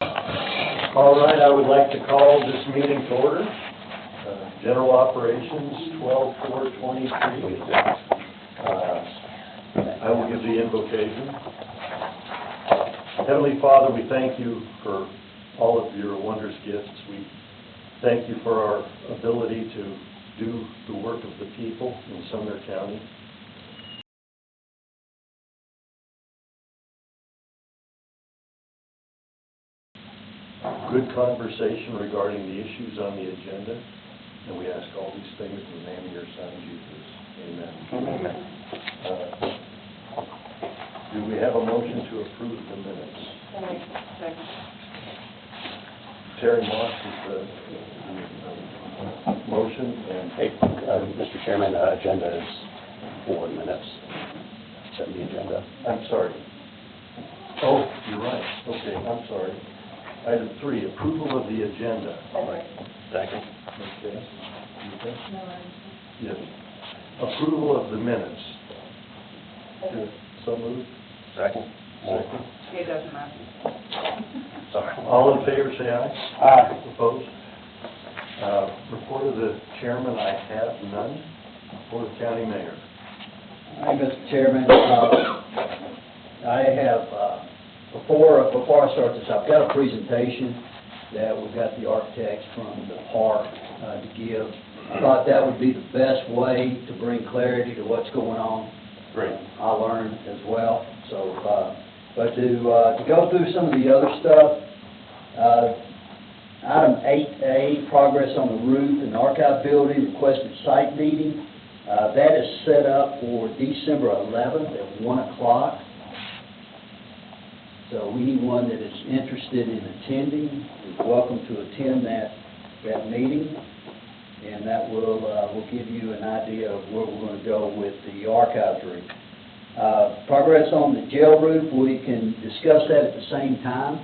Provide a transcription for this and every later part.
All right, I would like to call this meeting to order. General Operations, 12/4/23. I will give the invocation. Heavenly Father, we thank you for all of your wondrous gifts. We thank you for our ability to do the work of the people in Sumner County. Good conversation regarding the issues on the agenda, and we ask all these things in the name of your Son, Jesus. Amen. Amen. Do we have a motion to approve the minutes? Second. Terry Moss is the motion, and Hey, Mr. Chairman, agenda is 4 minutes. Set the agenda. I'm sorry. Oh, you're right. Okay, I'm sorry. Item 3, approval of the agenda. Second. Okay. Yes. Approval of the minutes. So moved. Second. Second. It doesn't matter. Sorry. All in favor, say aye. Aye. Opposed? Report of the chairman, I have none. Report of county mayor. Hi, Mr. Chairman. I have, before I start this, I've got a presentation that we've got the architects from the park to give. I thought that would be the best way to bring clarity to what's going on. Great. I learned as well. So, but to go through some of the other stuff, item 8A, progress on the roof and archive building, requested site meeting. That is set up for December 11th at 1 o'clock. So anyone that is interested in attending is welcome to attend that meeting. And that will give you an idea of where we're going to go with the archive roof. Progress on the jail roof, we can discuss that at the same time.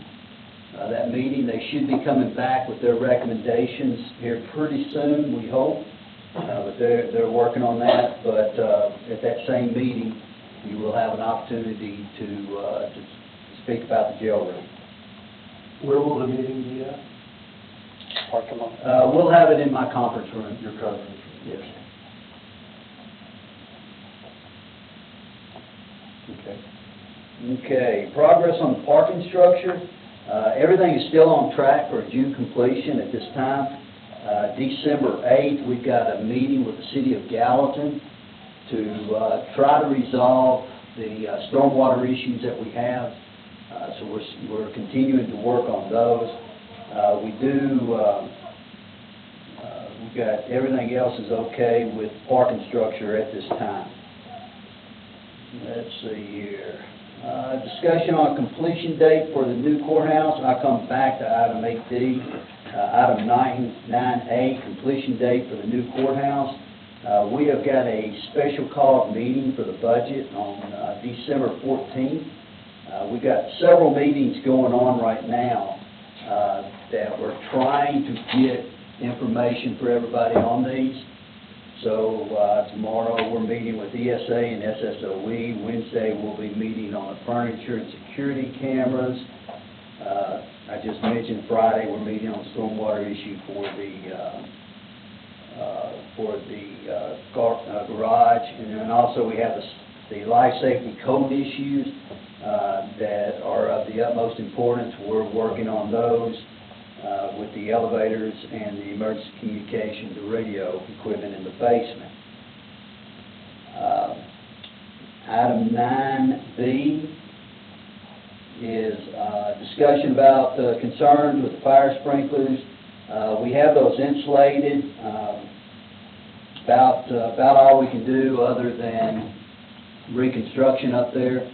That meeting, they should be coming back with their recommendations here pretty soon, we hope. But they're working on that. But at that same meeting, you will have an opportunity to speak about the jail roof. Where will the meeting be at? Parking lot. We'll have it in my conference room. Your conference room. Yes. Okay. Okay, progress on the parking structure. Everything is still on track for a June completion at this time. December 8th, we've got a meeting with the city of Gallatin to try to resolve the stormwater issues that we have. So we're continuing to work on those. We've got everything else is okay with parking structure at this time. Let's see here. Discussion on completion date for the new courthouse. I come back to item 8D. Item 9A, completion date for the new courthouse. We have got a special called meeting for the budget on December 14th. We've got several meetings going on right now that we're trying to get information for everybody on these. So tomorrow we're meeting with ESA and SSOE. Wednesday we'll be meeting on the furniture and security cameras. I just mentioned Friday we're meeting on stormwater issue for the garage, and then also we have the life safety code issues that are of the utmost importance. We're working on those with the elevators and the emergency communication, the radio equipment in the basement. Item 9B is discussion about concerns with the fire sprinklers. We have those insulated. About all we can do other than reconstruction up there.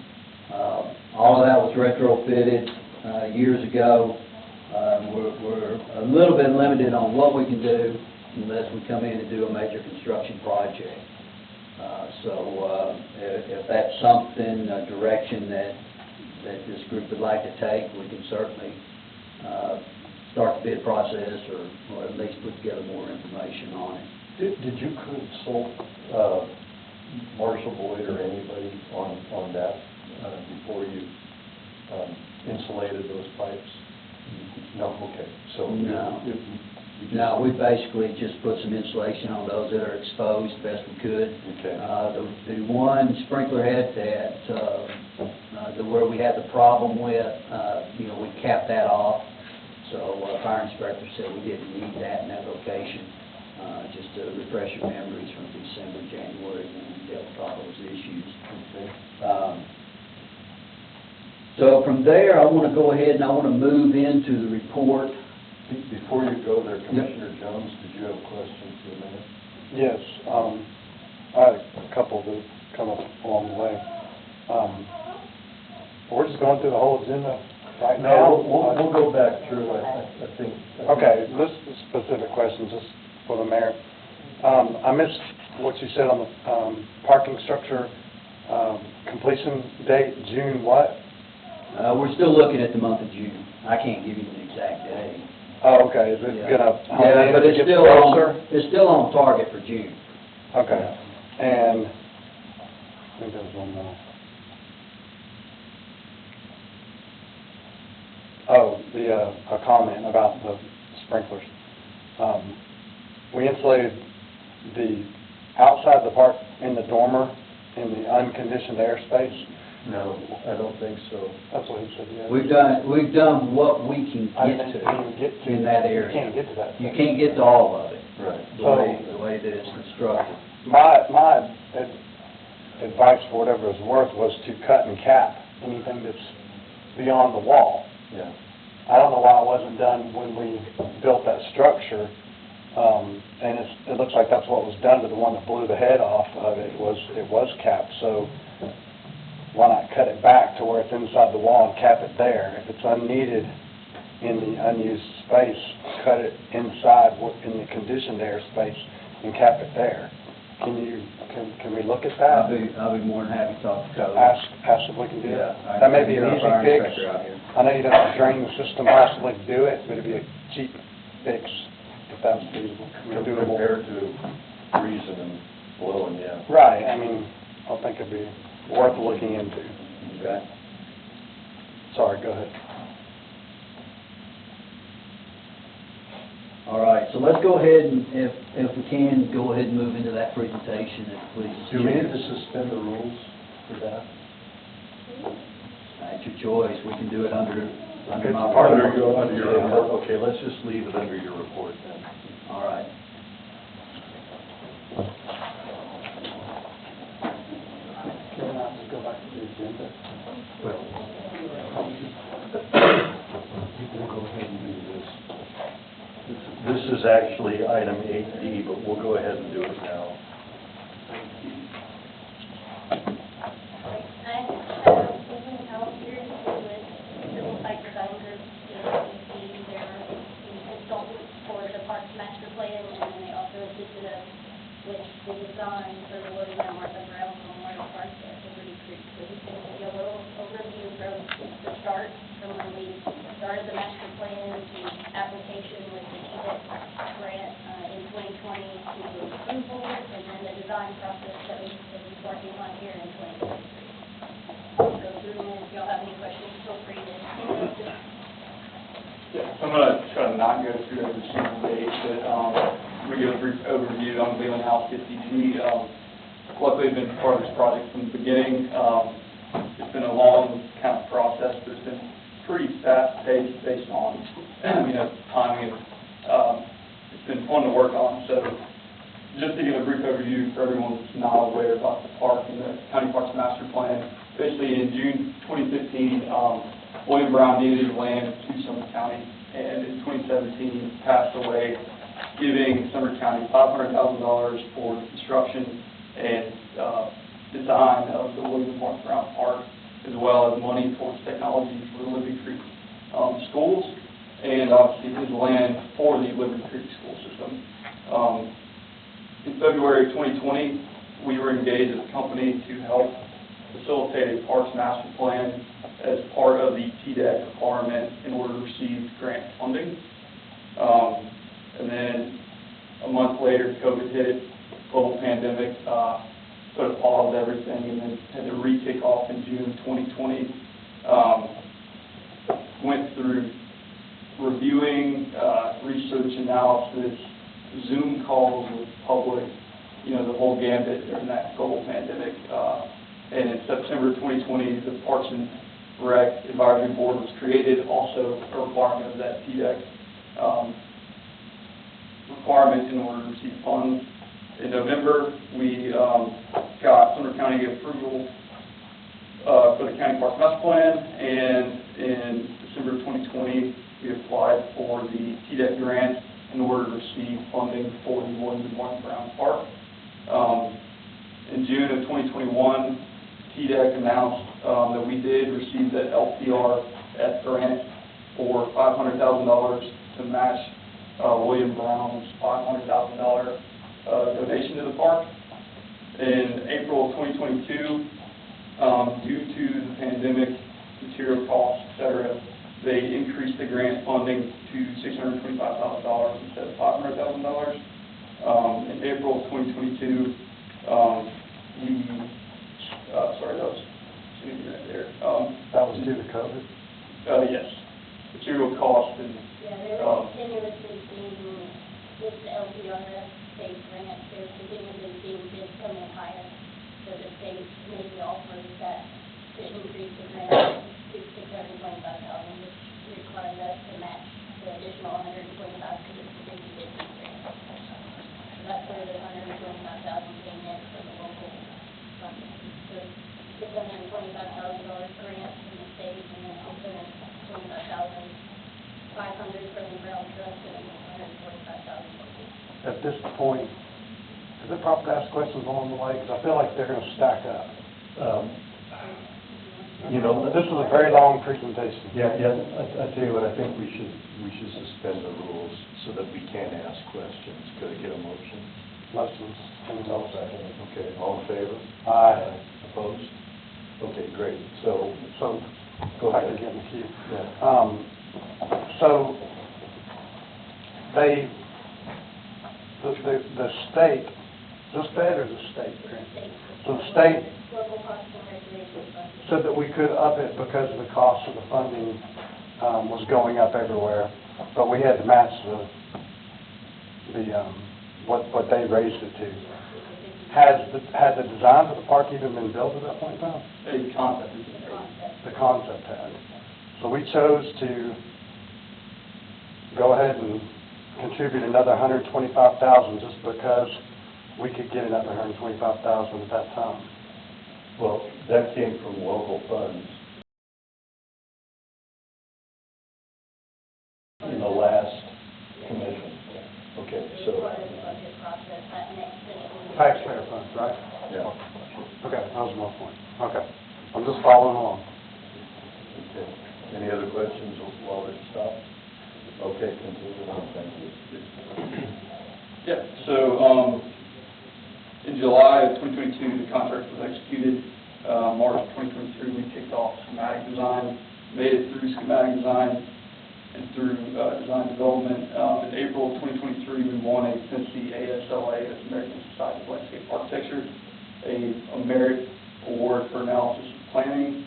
All of that was retrofitted years ago. We're a little bit limited on what we can do unless we come in and do a major construction project. If that's something, a direction that this group would like to take, we can certainly start the bid process or at least put together more information on it. Did you consult Marshall Boyd or anybody on that before you insulated those pipes? No, okay, so. No. you just- No, we basically just put some insulation on those that are exposed best we could. Okay. The one sprinkler head where we had the problem with, we capped that off. So fire inspector said we didn't need that in that location. Just to refresh your memories from December, January, when we dealt with all those issues. Okay. So from there, I want to go ahead and I want to move into the report. Before you go there, Commissioner Jones, did you have a question for a minute? Yes, I had a couple that come up along the way. We're just going through the whole agenda right now? No, we'll go back through it, I think. Okay, this is a specific question just for the mayor. I missed what you said on the parking structure completion date, June what? We're still looking at the month of June. I can't give you an exact day. Oh, okay, is it Yeah. gonna? Yeah, but it's still on target for June. Okay, and I think there was one more. Oh, a comment about the sprinklers. We insulated the outside the park in the dormer in the unconditioned airspace. No, I don't think so. That's what he said, yeah. We've done what we can I get didn't even get to to in that You area. can't get to that. You can't get to all of it, Right. the way that it's constructed. My advice, for whatever it's worth, was to cut and cap anything that's beyond the wall. Yeah. I don't know why it wasn't done when we built that structure, and it looks like that's what was done to the one that blew the head off of it. It was capped, so why not cut it back to where it's inside the wall and cap it there? If it's unneeded in the unused space, cut it inside in the conditioned airspace and cap it there. Can we look at that? I'll be more than happy to talk to Code. Ask if we can do Yeah, that. That may be an I can easy get our fire fix. inspector out here. I know you don't have to drain the system possibly to do it, but it'd be a cheap fix if that was feasible. Doable. Compared to freezing and blowing, yeah. Right, I mean, I think it'd be worth looking into. Okay. Sorry, go ahead. All right, so let's go ahead and, if we can, go ahead and move into that presentation, if please. Do we need to suspend the rules for that? That's your choice. We can do it under my Under report. your report, okay, let's just leave it under your report then. All right. Can I just go back to the agenda? Well, you can go ahead and do this. This is actually item 8D, but we'll go ahead and do it now. With the design for the loading network of rail from Memorial Park to Liberty Creek. So we can give you a little overview from the start, from when we started the master plan to application with the TDEC grant in 2020 to approval, and then the design process that we're working on here in 2023. Go through, and if y'all have any questions, feel free to interrupt us. Yeah, I'm going to try to not go through every single page, but I'm going to give a brief overview on Wheeling House 50G. Luckily, I've been part of this project from the beginning. It's been a long kind of process, but it's been pretty fast-paced based on, timing. It's been fun to work on. So just to give a brief overview for everyone that's not aware about the park and the County Parks Master Plan, basically in June 2015, William Brown needed land to Sumner County, and in 2017 passed away, giving Sumner County $500,000 for construction and design of the William Brown Park, as well as money towards technology for the Liberty Creek schools, and obviously his land for the Liberty Creek school system. In February of 2020, we were engaged as a company to help facilitate a Parks Master Plan as part of the TDEC requirement in order to receive grant funding. And then a month later, COVID hit, global pandemic, put a pause on everything, and then had to re-kick off in June 2020. Went through reviewing, research analysis, Zoom calls with public, you know, the whole gambit during that global pandemic. And in September 2020, the Parks and Rec Advisory Board was created, also a requirement of that TDEC requirement in order to receive funds. In November, we got Sumner County approval for the County Park Master Plan, and in December 2020, we applied for the TDEC grant in order to receive funding for the Williams and Martin Brown Park. In June of 2021, TDEC announced that we did receive the LPRF grant for $500,000 to match William Brown's $500,000 donation to the park. In April of 2022, due to the pandemic, material costs, et cetera, they increased the grant funding to $625,000 instead of $500,000. In April of 2022, sorry, that was right there. That was due to COVID? Yes. Material costs and, Yeah, they're continuously seeing with the LPRF state grant, they're continuously seeing bids come in higher. So the state made the offer that to increase the grant to $625,000, which requires us to match the additional $125,000 because it's a 50/50 grant. So that's where the $125,000 came in from the local funding. So $625,000 grant from the state, and then $625,500 from the Brown Trust, and $145,000 local. At this point, is it proper to ask questions along the way? Because I feel like they're going to stack up. You know, This is a very long presentation. yeah, I tell you what, I think we should suspend the rules so that we can ask questions. Could I get a motion? Motions. Okay, all in favor? Aye. Opposed? Okay, great. So, go I can ahead. get in the queue. Yeah. So they, the state, the state or the state? So the state Local cost and recreation fund. said that we could up it because of the cost of the funding was going up everywhere, but we had to match what they raised it to. Had the design for the park even been built at that point in time? a concept is made. The concept had. So we chose to go ahead and contribute another $125,000 just because we could get another $125,000 at that time. Well, that came from local funds. In the last commission. Okay, so, Part of the budget process, that next thing. Taxpayer funds, right? yeah, Okay, that was my point. Okay, I'm just following along. okay. Any other questions while they stop? Okay, continue on, thank you. Yeah, so, in July of 2022, the contract was executed. March of 2023, we kicked off schematic design, made it through schematic design and through design development. In April of 2023, we won a Tennessee ASLA, that's American Society of Landscape Architecture, a merit award for analysis and planning.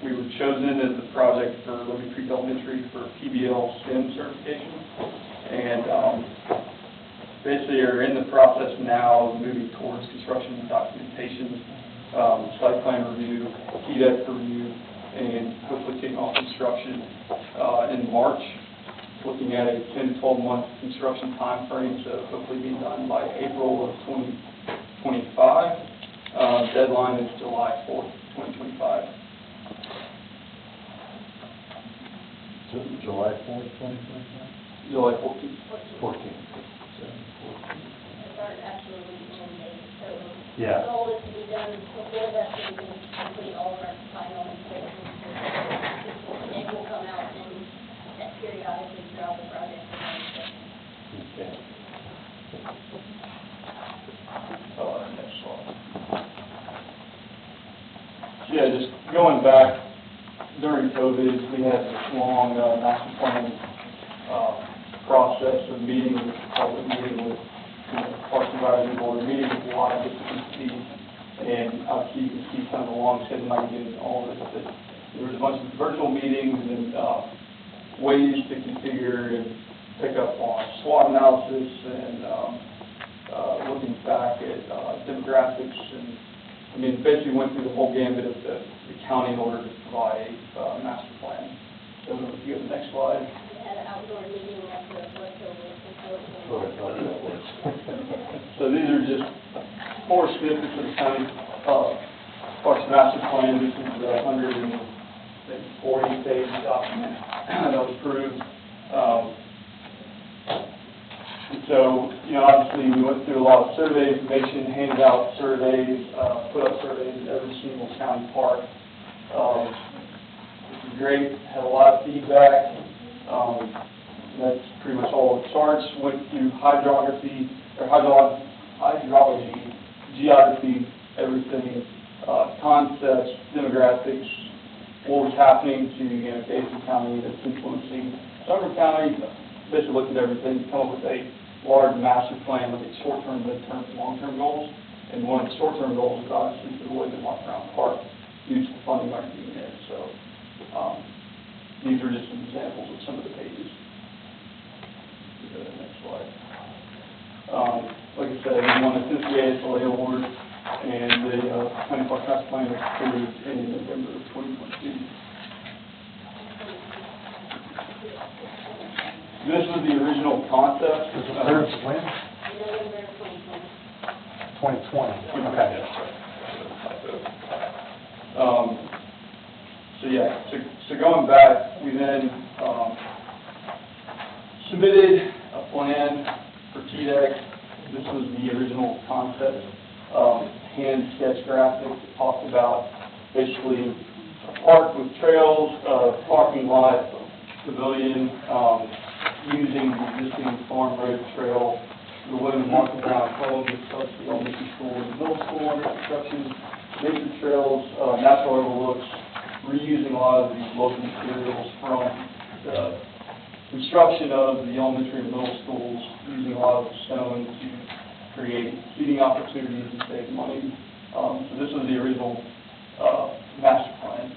We were chosen as the project for Liberty Creek Elementary for PBL STEM certification. And basically are in the process now of moving towards construction and documentation, site plan review, TDEC review, and hopefully kicking off construction in March, looking at a 10 to 12 month construction time frame, so hopefully be done by April of 2025. Deadline is July 4th, 2025. July 4th, 2025? July 14th. 14th. It's our absolutely end date, so Yeah. the goal is to be done before that, so we can complete all of our final inspections. It will come out and periodically throughout the project. Okay. Next slide. Yeah, just going back, during COVID, we had this long master plan process of meeting with the public, meeting with Parks Advisory Board, meeting with a lot of different entities, and you can see kind of the long schedule, I can get into all of this, but there was a bunch of virtual meetings and ways to configure and pick up on SWOT analysis and looking back at demographics. And I mean, basically went through the whole gambit of the county in order to provide a master plan. So if you go to the next slide. We had an outdoor meeting at the leftover. So these are just 4 snippets of the county Parks Master Plan. This is the 140-page document that was approved. And so, you know, obviously we went through a lot of survey information, handed out surveys, put up surveys in every single county park. This is great, had a lot of feedback. That's pretty much all the charts. Went through hydrology, geography, everything, concepts, demographics, what was happening to, you know, Davidson County that's influencing Sumner County. Basically looked at everything, come up with a large master plan, look at short-term, mid-term, and long-term goals. And one of the short-term goals is obviously for the William Mark Brown Park, due to the funding already being there. So these are just some examples of some of the pages. Go to the next slide. Like I said, we won the Cincinnati SLA Award, and the County Park Master Plan was approved in November of 2022. This was the original concept. Was it approved when? November 2020. 2020, okay. So yeah, so going back, we then submitted a plan for TDEC. This was the original concept, hand sketch graphic that talked about basically a park with trails, parking lot, pavilion, using the existing farm road trail, the William Mark Brown home, the elementary school, and the middle school under construction, nature trails, natural overlooks, reusing a lot of these local materials from the construction of the elementary and middle schools, using a lot of stone to create seating opportunities and save money. So this was the original master plan.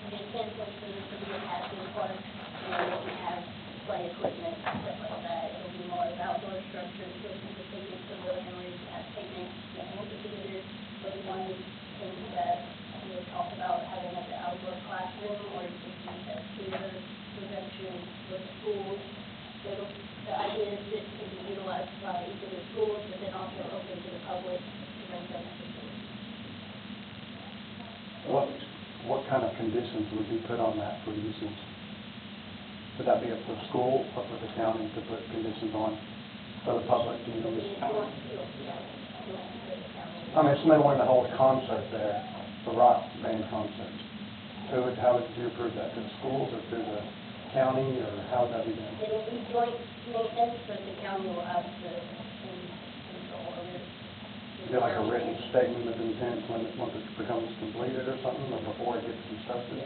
The intent was for this to be a passive park, you know, they can have play equipment, stuff like that. It'll be more of outdoor structures, so it's a picnic pavilion where you can have picnics, you know, amphitheaters. But one thing that we had talked about having like an outdoor classroom, or you can use that theater projection with the schools. So the idea is this can be utilized by each of the schools, but then also open to the public to rent them facilities. What kind of conditions would be put on that for usage? Would that be up to the school, up to the county to put conditions on for the public to use? I mean, if somebody wanted to hold a concert there, the rock band concert, how would you approve that? To the schools or to the county, or how would that be done? It'll be joint maintenance, but the county will have the control of it. Is there like a written statement of intent when once it becomes completed or something, or before it gets constructed?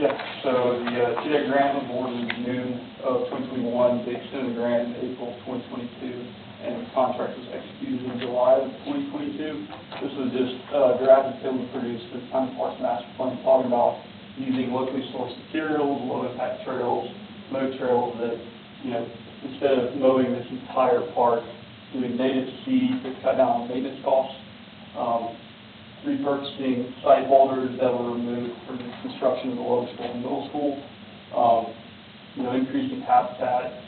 Yeah, so the TDEC grant was awarded in June of 2021. They extended the grant in April 2022, and the contract was executed in July of 2022. This was just drafted and produced for the County Parks Master Plan, talking about using locally sourced materials, low-impact trails, mow trails that, you know, instead of mowing this entire park, doing native seed to cut down on maintenance costs, repurposing site holders that were removed from the construction of the lower school and middle school, you know, increasing habitat,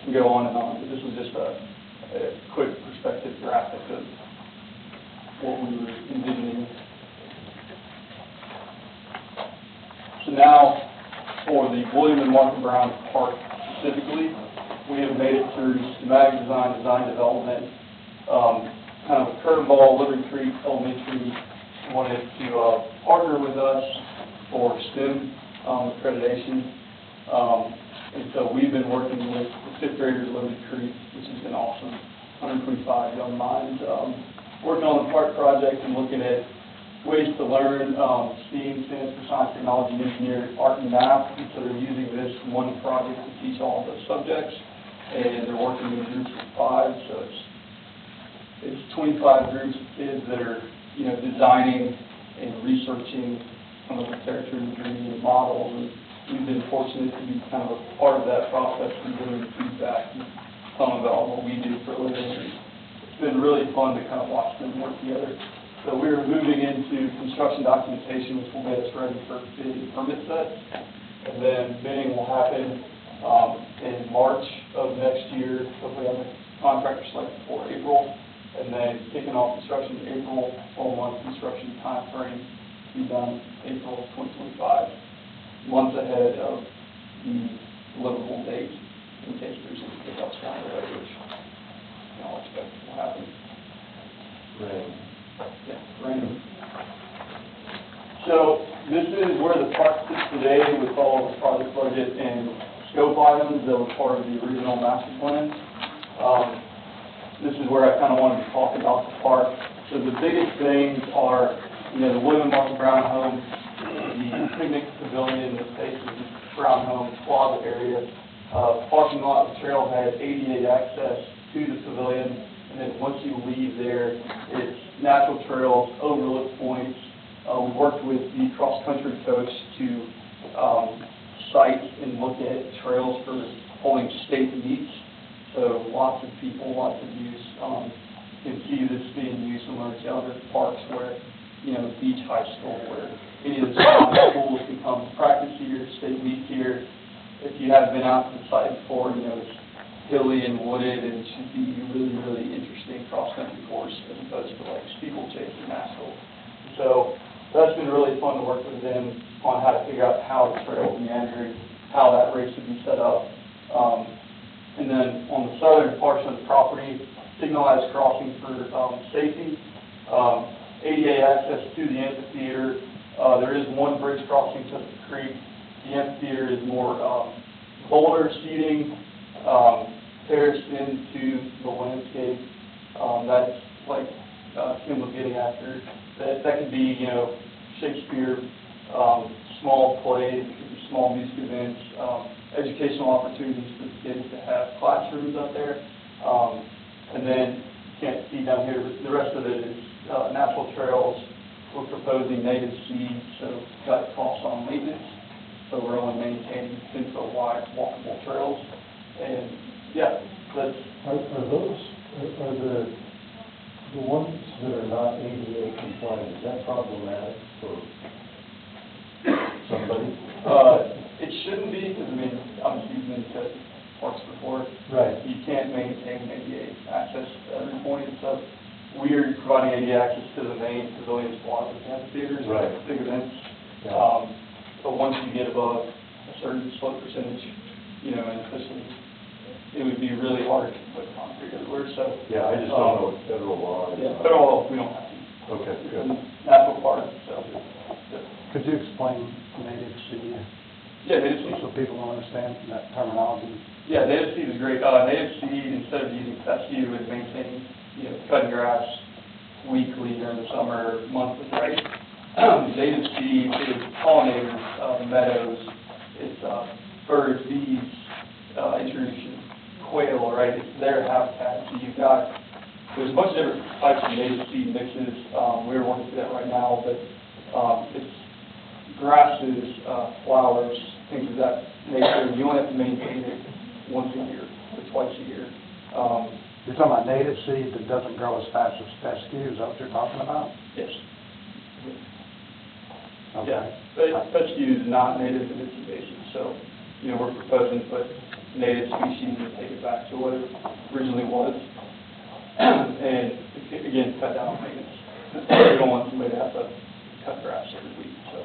and go on and on. But this was just a quick perspective graphic of what we were envisioning. So now, for the William and Martha Brown Park specifically, we have made it through schematic design development, kind of a curveball. Liberty Creek Elementary wanted to partner with us for STEM accreditation. And so we've been working with the fifth graders at Liberty Creek, which has been awesome. 125 young minds working on the park project and looking at ways to learn STEAM, stands for Science, Technology, Engineering, Art, and Math. And so they're using this one project to teach all those subjects. And they're working in groups of 5, so it's It's 25 groups of kids that are, designing and researching some of the character imagery and models, and we've been fortunate to be kind of a part of that process and giving feedback and telling about what we do for a living. It's been really fun to kind of watch them work together. So we're moving into construction documentation, which will get us ready for bidding permit sets. And then bidding will happen in March of next year. Hopefully have a contractor selected for April. And then kicking off construction in April, 12-month construction time frame to be done April of 2025, months ahead of the deliverable date in case there's any hiccups down the road, which we all expect will happen. Rain. Yeah, random. So this is where the park sits today with all of the project budget and scope items that were part of the original master plan. This is where I kind of wanted to talk about the park. So the biggest things are, the William and Martha Brown home, the picnic pavilion that faces the Brown home plaza area, parking lot, the trailhead, ADA access to the pavilion, and then once you leave there, it's natural trails, overlook points. We worked with the cross-country coach to site and look at trails for holding state meets. So lots of people, lots of use. You can see this being used similar to other parks where, Beach High School, where any of the schools can come practice here, state meets here. If you haven't been out to the site before, it's hilly and wooded, and it should be a really, really interesting cross-country course as opposed to like steeplechase in Nashville. So that's been really fun to work with them on how to figure out how the trail is meandering, how that race would be set up. And then on the southern portion of the property, signalized crossing for safety, ADA access to the amphitheater. There is one bridge crossing to the creek. The amphitheater is more boulder seating, terraced into the landscape. That's like Kim was getting after. That could be, Shakespeare, small plays, it could be small music events, educational opportunities for the kids to have classrooms up there. And then, you can't see down here, but the rest of it is natural trails. We're proposing native seeds, so got costs on maintenance. So we're only maintaining 10-foot wide walkable trails. And yeah, that's... Are the ones that are not ADA compliant, is that problematic for somebody? It shouldn't be, because obviously you've been to parks before. Right. You can't maintain ADA access to every point, so we are providing ADA access to the main pavilions, plaza, amphitheaters, right, big events. Yeah. But once you get above a certain slope percentage, and especially, it would be really hard to put concrete everywhere, so. Yeah, I just don't know what federal law is. Yeah, federal law, we don't have to. Okay, good. National park, so. Yeah. Could you explain native seed? Yeah, native seed. So people don't understand that terminology. Yeah, native seed is great. Native seed, instead of using fescue and maintaining, cutting grass weekly during the summer, monthly, right? Native seed is pollinators, meadows, it's birds, bees, introduction, quail, right? It's their habitat. So there's a bunch of different types of native seed mixes. We're working through that right now, but it's grasses, flowers, things of that nature. You only have to maintain it once a year or twice a year. You're talking about native seed that doesn't grow as fast as fescue, is that what you're talking about? Yes. Okay. Yeah, fescue is not native and it's invasive, so, we're proposing to put native species and take it back to what it originally was. And again, cut down on maintenance. We don't want somebody to have to cut grass every week, so.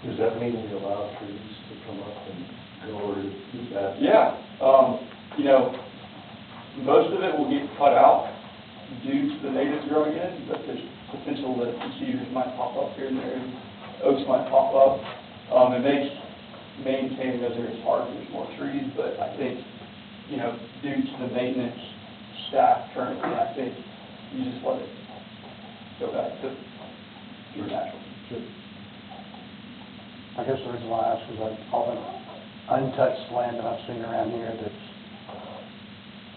Does that mean we allow trees to come up and go or do that? Yeah, most of it will get cut out due to the natives growing in, but there's potential that some cedars might pop up here and there, and oaks might pop up. It makes maintaining those areas harder, there's more trees, but I think, due to the maintenance staff currently, I think you just let it go back to your natural. I guess the reason why I ask is like all the untouched land that I've seen around here that's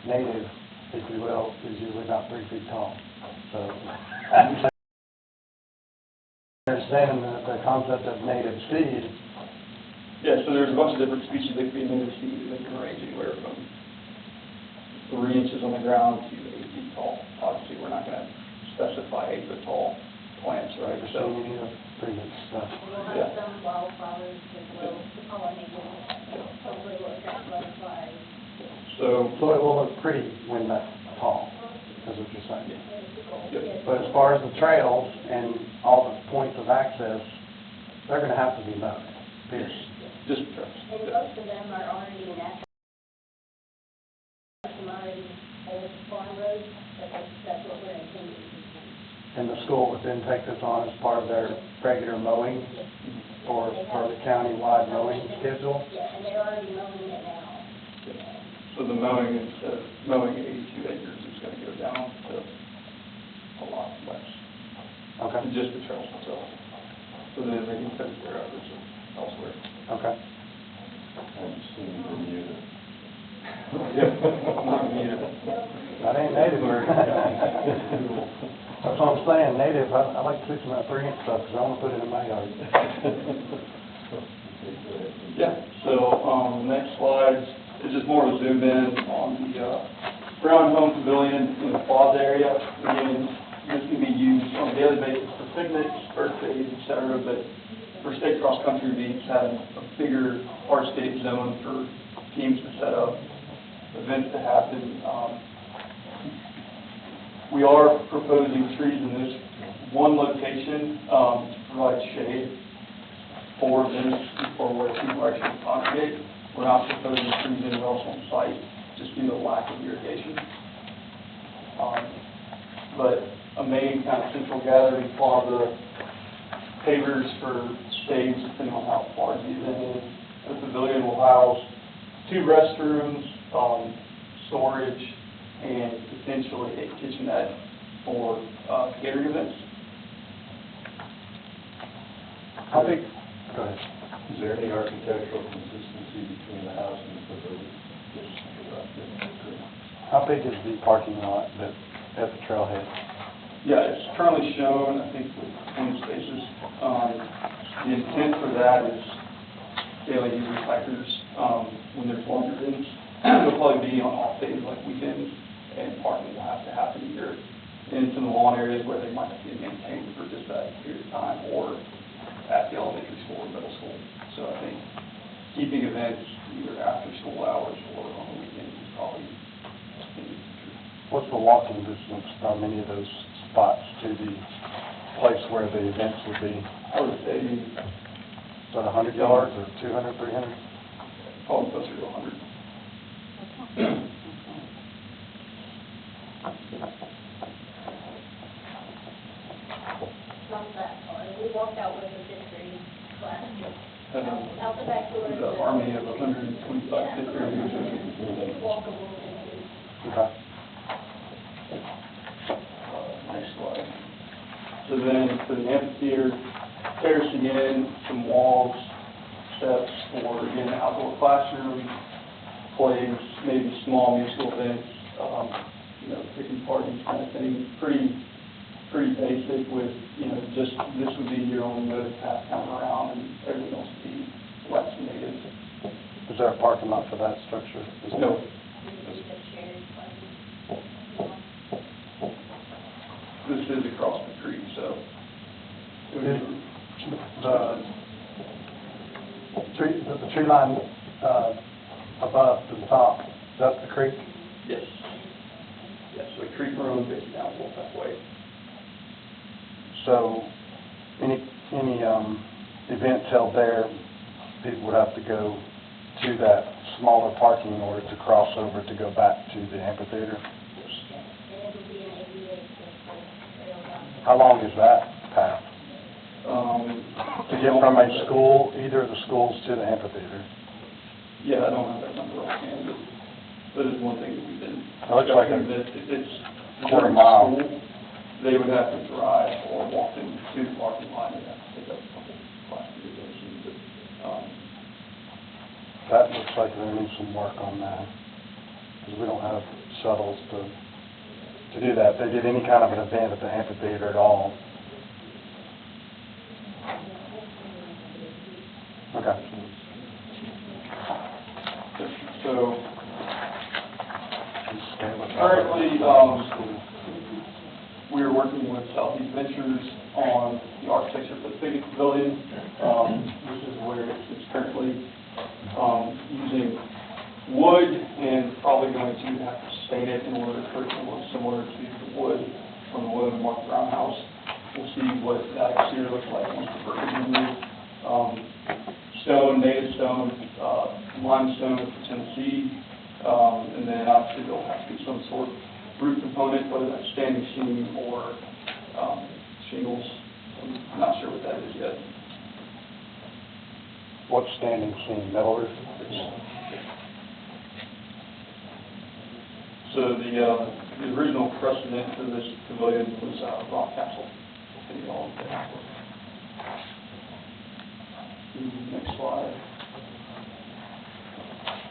native, if you will, is usually about 3 feet tall. So, I'm understanding the concept of native seed. Yeah, so there's a bunch of different species that could be native seed that can range anywhere from 3 inches on the ground to 8 feet tall. Obviously, we're not going to specify 8 foot tall plants, right? So you need a pretty good stuff. We'll Yeah. have some wildflowers as well, pollinated, hopefully we'll attract butterflies. So, So it will look pretty when that's tall, is what you're saying. yeah. But as far as the trails and all the points of access, they're gonna have to be mowed, period. Just trails. And most of them are already natural. Some already old farm roads, but that's what we're intending. And the school would then take this on as part of their regular mowing or for the county-wide mowing schedule? Yeah, and they're already mowing it now. So the mowing, instead of mowing 82 acres, is going to go down to a lot less. Okay, And just the trails themselves. So then they can finish their efforts elsewhere. okay. I'm assuming Bermuda. Yeah, not needed. That ain't native. That's what I'm saying, native, I like to see some of that 3-inch stuff, because I want to put it in my yard. Yeah, so, next slide is just more of a zoom in on the, Brown Home Pavilion in the plaza area. Again, this can be used on a daily basis for picnics, birthdays, et cetera, but for state cross-country meets, having a bigger hardscape zone for teams to set up, events to happen. We are proposing trees in this one location to provide shade for events or where people actually congregate. We're not proposing trees anywhere else on site, just due to the lack of irrigation. But a main kind of central gathering plaza, pavers for stage, depending on how far the event is. The pavilion will house 2 restrooms, storage, and potentially a kitchenette for catering events. How big, go ahead. Is there any architectural consistency between the house and the pavilion? How big is the parking lot at the trailhead? Yeah, it's currently shown, I think, with 20 spaces. The intent for that is daily user hikers, when there's longer events. It'll probably be on off days like weekends, and parking will have to happen either into the lawn areas where they might not be maintained for just that period of time, or at the elementary school or middle school. So I think keeping events either after school hours or on the weekends is probably in the future. What's the walking distance from any of those spots to the place where the events would be? I would say Is that 100 yards or 200, 300? probably closer to 100. Not that far. We walked out with a history class. Out the back door. The army of 125 fifth graders. It's walkable. Okay. Next slide. So then for the amphitheater, terracing in some walls, steps for, again, outdoor classroom, plays, maybe small musical events, picnic parties, kind of thing. Pretty basic with, just, this would be your only mode of path coming around, and everything else would be less native. Is there a parking lot for that structure? No. This is across the creek, so. it would be- The tree line above to the top, that's the creek? Yes. Yes, so the creek runs basically down Wolfpack Way. So any events held there, people would have to go to that smaller parking in order to cross over to go back to the amphitheater? How long is that path? To get from a school, either of the schools to the amphitheater? Yeah, I don't have that number offhand, but it's one thing that we've been It looks like a discussing, that if it's quarter during mile. school, they would have to drive or walk into the parking lot, and have to pick up a couple class regulations, but, That looks like there needs some work on that, because we don't have shuttles to to do that, if they did any kind of an event at the amphitheater at all. Okay. So currently, we are working with Southeast Ventures on the architecture for the picnic pavilion. This is where it's currently using wood and probably going to have to stain it in order for it to look similar to the wood from the William Mark Brown house. We'll see what that exterior looks like once the brick is removed. Stone, native stone, limestone for Tennessee, and then obviously there'll have to be some sort of roof component, whether that's standing seam or shingles. I'm not sure what that is yet. What's standing seam, metal roof? So the original precedent for this pavilion was Rock Castle. Next slide.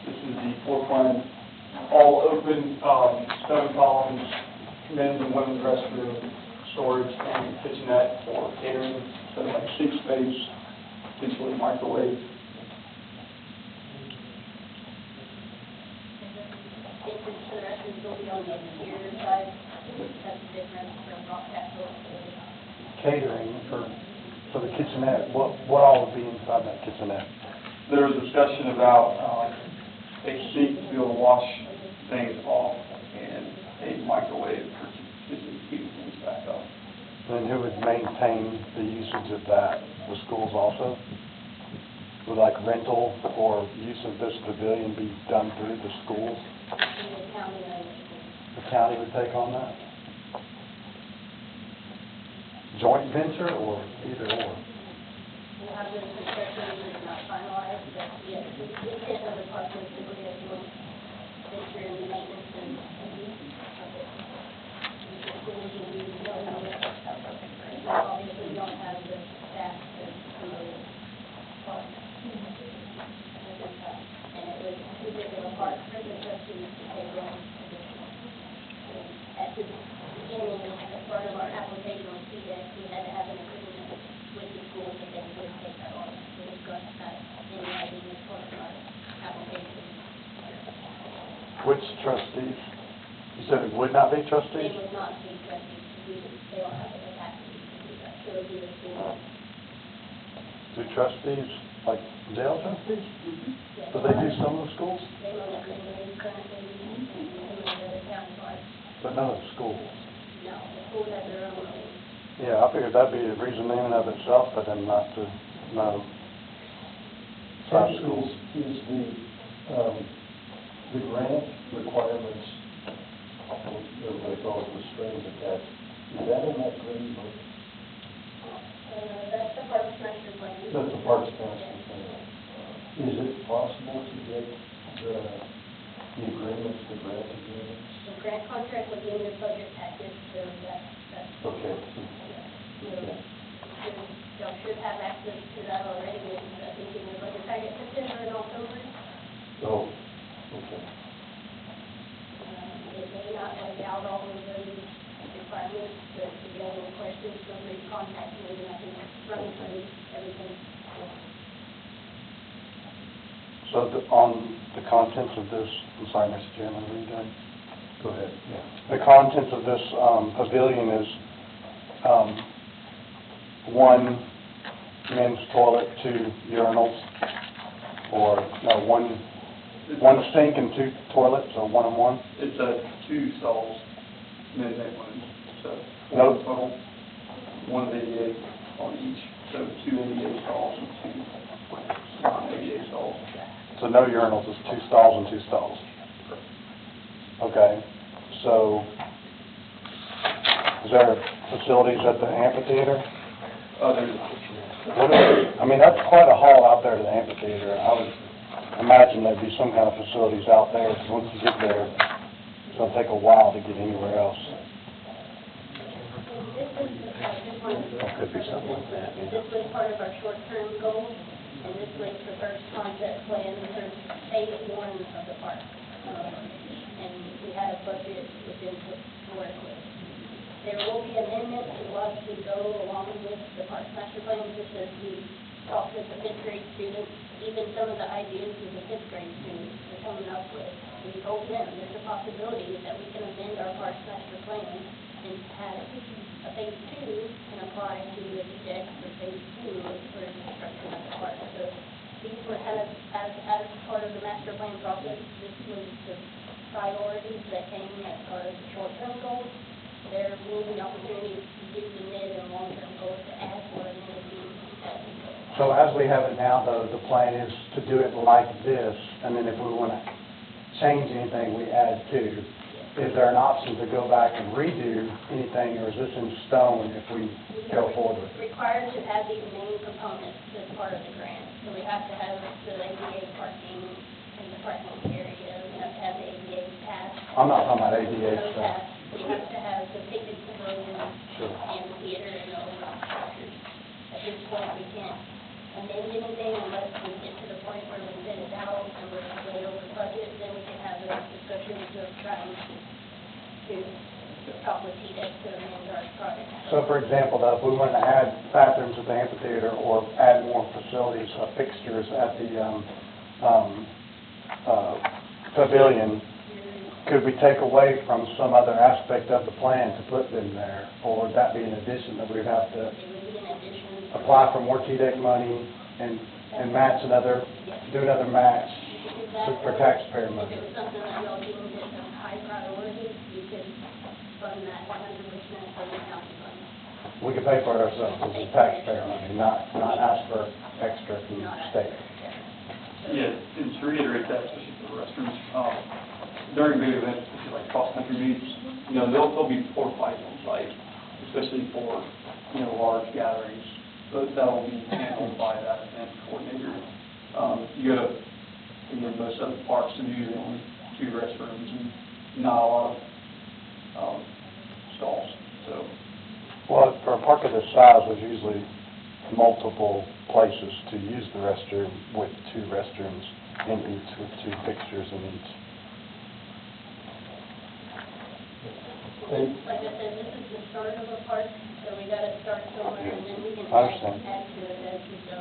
This is the floor plan, all open stone columns, men's and women's restroom, storage, and kitchenette for catering, so like sink space, potentially microwave. The restrooms will be on the exterior side, that's different from Rock Castle. Catering for the kitchenette, what all would be inside that kitchenette? There was discussion about a sink to be able to wash things off and a microwave for keeping things back up. And who would maintain the usage of that? The schools also? Would like rental or use of this pavilion be done through the schools? The county would take on that? Joint venture or either or? We'll have the construction is not finalized, but yes, it's in the department to look at doing venture and maintenance and obviously we don't have the staff to do it. And it was too big of a part for the trustees to take on. At the beginning, as part of our application on CDEC, we had to have an agreement with the school that they would take that on. So we got that in writing as part of our application. Which trustees? You said it would not be They trustees? would not be trustees, they don't have the capacity to do that, so it would be the school. Do trustees, like jail trustees? Yes. Do they do some of the schools? They own the green currently, and some of the town But none of the schools? no, the schools have their own. Yeah, I figured that'd be a reason in and of itself for them not to know. Private schools. Is the grant requirements, everybody calls it the strings attached, is that in that green book? That's the Parks Master Plan. That's the Parks Master Plan. Is it possible to get the agreements, the grant agreements? The grant contract was in your budget package, so that's. Okay. Y'all should have access to that already, I think in your budget packet, September and October. Oh, okay. It may not lay out all of those requirements, but if you have any questions, feel free to contact me, and I can run through everything. So on the contents of this, I'm sorry, Mr. Chairman, are you done? Go ahead, yeah. The contents of this pavilion is one men's toilet, 2 urinals, or no, one sink and 2 toilets, or 1 and 1? It's 2 stalls, men's and women's, so No. total, 1 ADA on each, so 2 ADA stalls and 2 non-ADA stalls. So no urinals, it's 2 stalls and 2 stalls. Okay, so is there facilities at the amphitheater? I mean, that's quite a haul out there to the amphitheater. I would imagine there'd be some kind of facilities out there, because once you get there, it's going to take a while to get anywhere else. Could be something like that. This was part of our short-term goal, and this was the first concept plan for phase 1 of the park. And we had a budget within to work with. There will be amendments that will obviously go along with the Parks Master Plan, just as we talked with the fifth grade students, even some of the ideas that the fifth grade students are coming up with. We told them there's a possibility that we can amend our Parks Master Plan and have a phase 2 and apply to the deck for phase 2 for the construction of the park. So these were kind of, as part of the master plan process, this was the priorities that came as part of the short-term goals. There will be opportunities to do the mid and long-term goals to add more amenities as we go. So as we have it now, though, the plan is to do it like this, and then if we want to change anything, we add to. Is there an option to go back and redo anything, or is this in stone if we go forward with it? Required to have these main components as part of the grant. So we have to have the ADA parking in the parking area, we have to have the ADA pass. I'm not talking about ADA No stuff. pass. We have to have the picnic pavilion Sure. and the theater and the overall structures. At this point, we can't amend anything unless we get to the point where we bid it out and we're way over budget, then we can have those discussions of trying to talk with TDEC to amend our project. So for example, though, if we wanted to add bathrooms at the amphitheater or add more facilities, fixtures at the pavilion, could we take away from some other aspect of the plan to put them there? Or would that be an addition that we'd have to It would be an addition. apply for more TDEC money and match another, do another match for taxpayer money? If it was something that y'all deemed as a high priority, you could fund that 100% from the county fund. We could pay for it ourselves as a taxpayer money, not ask for extra from the state. Yeah, and to reiterate that, especially for the restrooms, during big events, especially like cross-country meets, there'll be porta potties on site, especially for, large gatherings. But that'll be handled by that event coordinator. You go to, most other parks, and usually only 2 restrooms and not a lot of stalls, so. Well, for a park of this size, there's usually multiple places to use the restroom with 2 restrooms in each, with 2 fixtures in each. Like I said, this is the start of a park, so we gotta start somewhere, and then we can I understand. add to it as we go.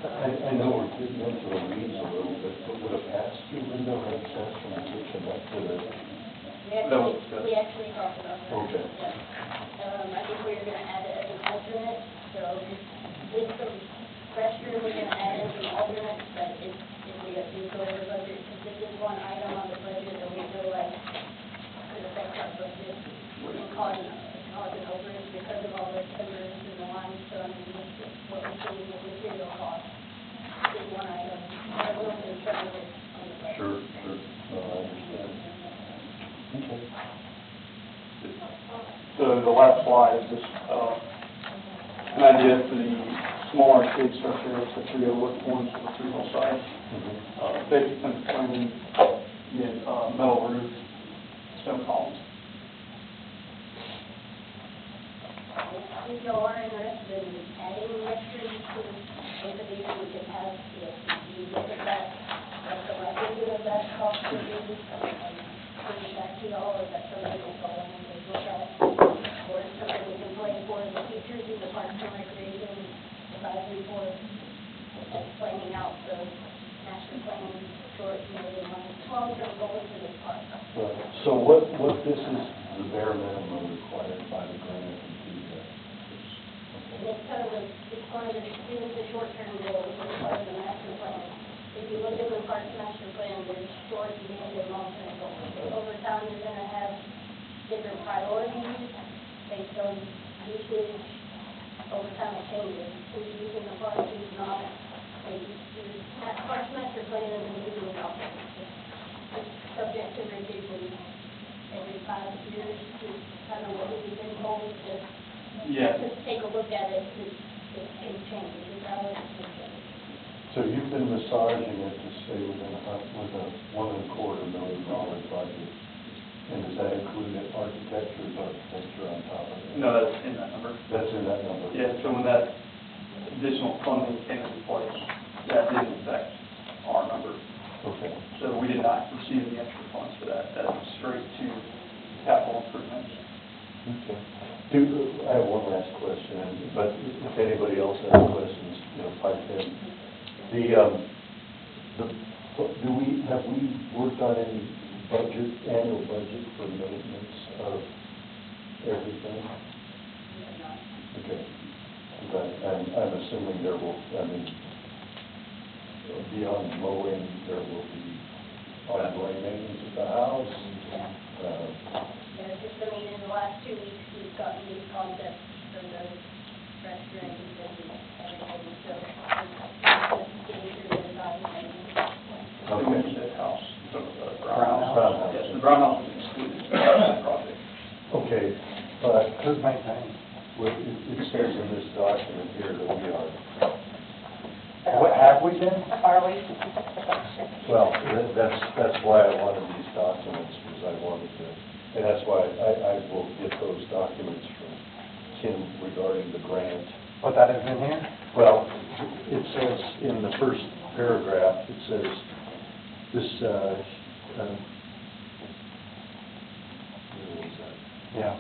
I know we're getting into the weeds a little bit, but would a pass-through window make sense from the kitchen up to the? We actually talked about that. Okay. Yeah. I think we were gonna add it as an alternate, so with the restroom, we're gonna add it as an alternate, but if we have to go over budget, because this is one item on the budget that we feel like could affect our budget and cause an overage because of all the timbers and the limestone and what we're seeing with material costs. Is one item, we're a little concerned with on the budget. Sure. No, I understand. Okay. So the last slide is just an idea for the smaller shade structure, it's the 3 overlook points on the 3 hillside. Basic planning, metal roof, stone columns. If y'all are interested in adding restrooms to the amphitheater, we can have the SCD look at that, what the likelihood of that cost would be, bring it back to y'all, or is that something that y'all want to look at? Or is something we can plan for in the future through the Parks and Recreation Advisory Board, that's planning out the master plan, short, medium, long-term goals for this park. Right. So what this is the bare minimum required by the grant and TDEC? And it's part of the short-term goals, it's part of the master plan. If you look at the parks master plan, there's short, mid, and long-term goals. Over time, you're gonna have different priorities based on usage. Over time, it changes. Who's using the park, who's not. That parks master plan is a moving document. It's subject to revision every 5 years, to kind of what we've been told to take a look at it, it can change, it's always change. So you've been massaging it to stay with a $1.25 million budget, and does that include architecture on top of it? No, that's in that number. That's in that number? Yeah, so when that additional funding came into place, that didn't affect our number. Okay. So we did not receive any extra funds for that. That's straight to capital improvements. Okay. I have one last question, but if anybody else has questions, pipe in. Have we worked on any annual budget for maintenance of everything? Okay. But I'm assuming there will, beyond mowing, there will be ongoing maintenance of the house. Just, in the last 2 weeks, we've gotten these concepts from the restaurant and everything, so we're getting through the design and You said house, the Brown house. Yes, the brown house is excluded from that project. Okay, but Who's maintaining? it says in this document here that we are, What, have we been? Are we? well, that's why I wanted these documents, because I wanted to, and that's why I will get those documents from Kim regarding the grant. What, that isn't in here? Well, it says in the first paragraph, it says, this, where was that? Yeah.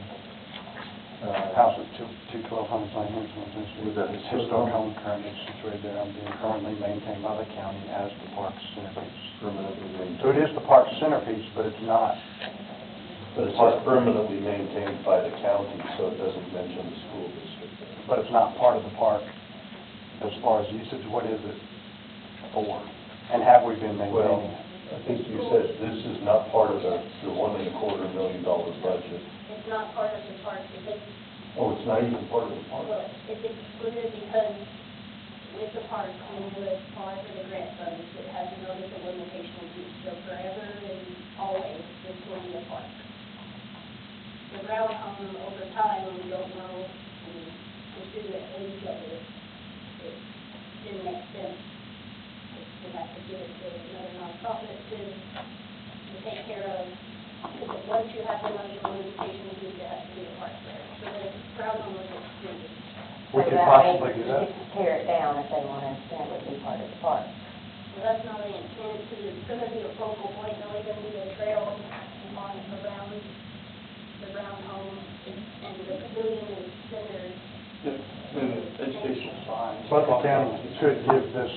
House at 212 Hunts Lane, Was that It's historic home currently situated there, being currently maintained by the county as the park's centerpiece. Permanently maintained. So it is the park's centerpiece, but it's not. But it says permanently maintained by the county, so it doesn't mention the school district. But it's not part of the park as far as usage. What is it for? And have we been Well, maintaining it? I think you said this is not part of the $1.25 million budget. it's not part of the park because, Oh, it's not even part of the park? well, it's excluded because with the park, when you apply for the grant funds, it has a notice of limitation of use, so forever and always, this will be a park. The ground home, over time, we don't know, just due to the age of it, it didn't make sense. We have to give it to another nonprofit to take care of, because once you have the notice of limitation of use, it has to be a park there. So the ground home was excluded. We could possibly do that. Tear it down if they want to, and it would be part of the park. So that's not really intended to, it's going to be a focal point, and we're going to be a trail on around the brown home, and the pavilion is centered. Yeah, and educational signs. But the county should give this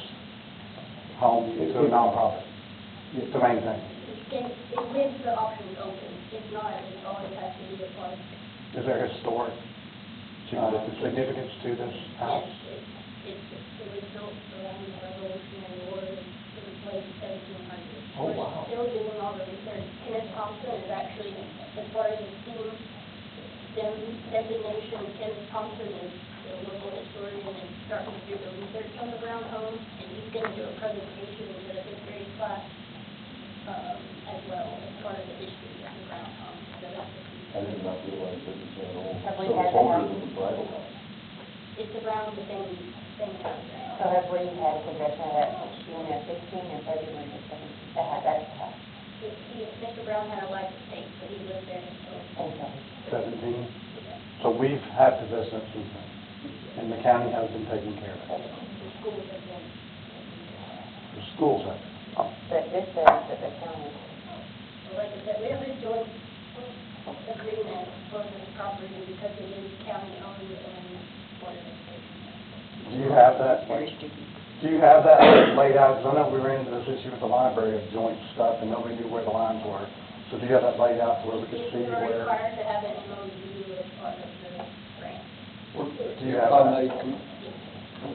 home to a nonprofit to maintain. It leaves the options open. If not, it always has to be a park. Is there historic significance to this house? Yes, it was built around the Revolutionary War, it was late 1700s. Oh, wow. We're still doing all the research. Kenneth Thompson is actually, as far as the team designation, Kenneth Thompson is a local historian and starting to do the research on the brown home, and he's going to do a presentation to the fifth grade class as well, as part of the history of the brown home. So that's the piece. I did not realize it was that old. Have So we it's had older that? than the bridal house. It's around the same time frame. So have we had possession of that since June of 16 or February of 17? That's the house. Mr. Brown had a life estate, so he lived there until. Okay. 17. So we've had possession since then, and the county has been taking care of it. The schools have been. The schools have. But this says that the county, Like I said, we have a joint agreement for this property because it is county-owned and Board of Education. Do you have that? very sticky. Do you have that laid out? Because I know we ran into this issue with the library of joint stuff, and nobody knew where the lines were. So do you have that laid out where we could see We're where? required to have an MOU as part of the grant. Do you have that?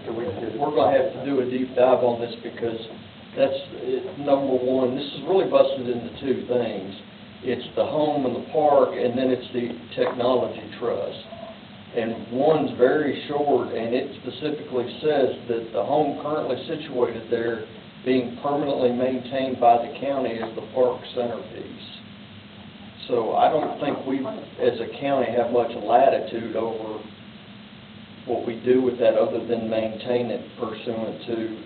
Could we get it? We're going to have to do a deep dive on this because that's, number one, this is really busted into two things. It's the home and the park, and then it's the technology trust. And one's very short, and it specifically says that the home currently situated there being permanently maintained by the county as the park centerpiece. So I don't think we, as a county, have much latitude over what we do with that other than maintain it pursuant to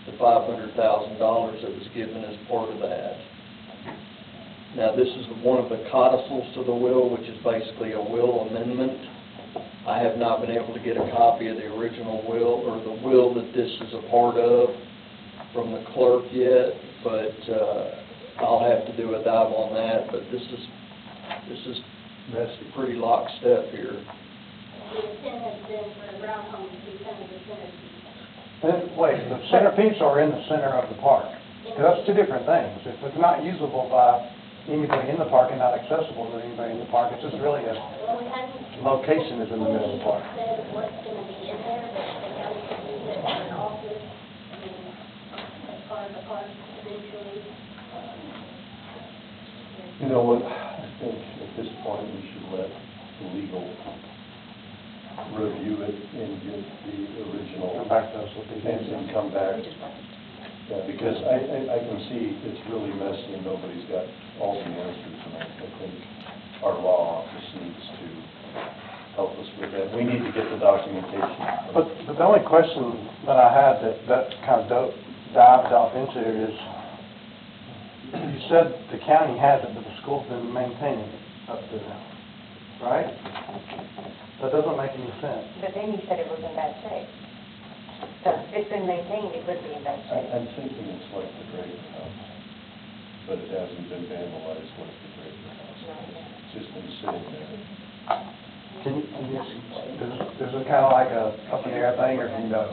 the $500,000 that was given as part of that. Now, this is one of the codicils to the will, which is basically a will amendment. I have not been able to get a copy of the original will, or the will that this is a part of, from the clerk yet, but I'll have to do a dive on that. But this is messy. pretty lockstep here. The intent has been for the brown home to be kind of the centerpiece. Wait, the centerpiece or in the center of the park? Because that's two different things. If it's not usable by anybody in the park and not accessible to anybody in the park, it's just really a Well, we hadn't location is in the middle of the park. said what's gonna be in there, but the county could use it as an office, I mean, as part of the park eventually. You know what, I think at this point, we should let the legal review it and get the original. Come back to us with these And answers. come back. Yeah, because I can see it's really messy and nobody's got all the answers, and I think our law office needs to help us with that. We need to get the documentation. But the only question that I had that kind of dived off into is, you said the county has it, but the school's been maintaining it up to now, right? That doesn't make any sense. But then you said it was in bad shape. So if it's been maintained, it would be in bad shape. I'm thinking it's like the Draper House, but it hasn't been vandalized like the Draper House. It's just been sitting there. Is it kind of like a up in the air thing, or do you know?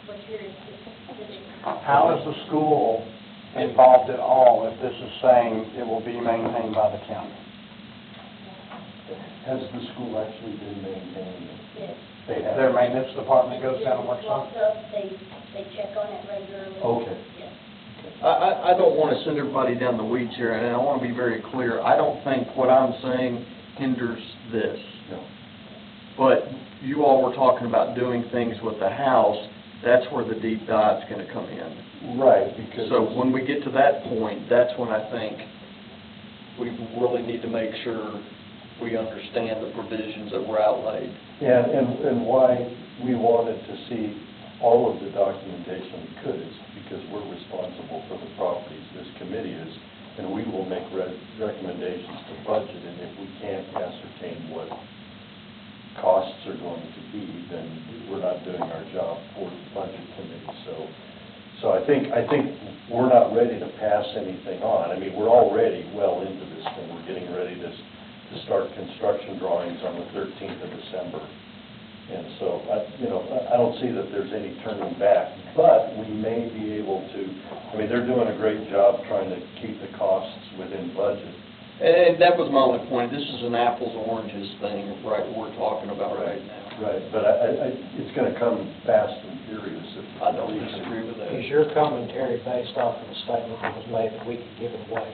What's your specific? How is the school involved at all if this is saying it will be maintained by the county? Has the school actually been maintained? Yes. They have. Their maintenance department goes down and works on Walks it? up, they check on it regularly. Okay. Yes. I don't want to send everybody down the weeds here, and I want to be very clear. I don't think what I'm saying hinders this. No. But you all were talking about doing things with the house, that's where the deep dive's going to come in. Right, because. So when we get to that point, that's when I think we really need to make sure we understand the provisions that were outlaid. Yeah, and why we wanted to see all of the documentation we could is because we're responsible for the properties, this committee is, and we will make recommendations to budget, and if we can't ascertain what costs are going to be, then we're not doing our job for the budget committee. So I think we're not ready to pass anything on. I mean, we're already well into this, and we're getting ready to start construction drawings on the 13th of December. And so, I don't see that there's any turning back, but we may be able to, I mean, they're doing a great job trying to keep the costs within budget. And that was my only point. This is an apples oranges thing, right, we're talking about right now. Right, but it's gonna come fast and furious if. I don't disagree with that. Is your commentary based off of the statement that was made that we could give it away?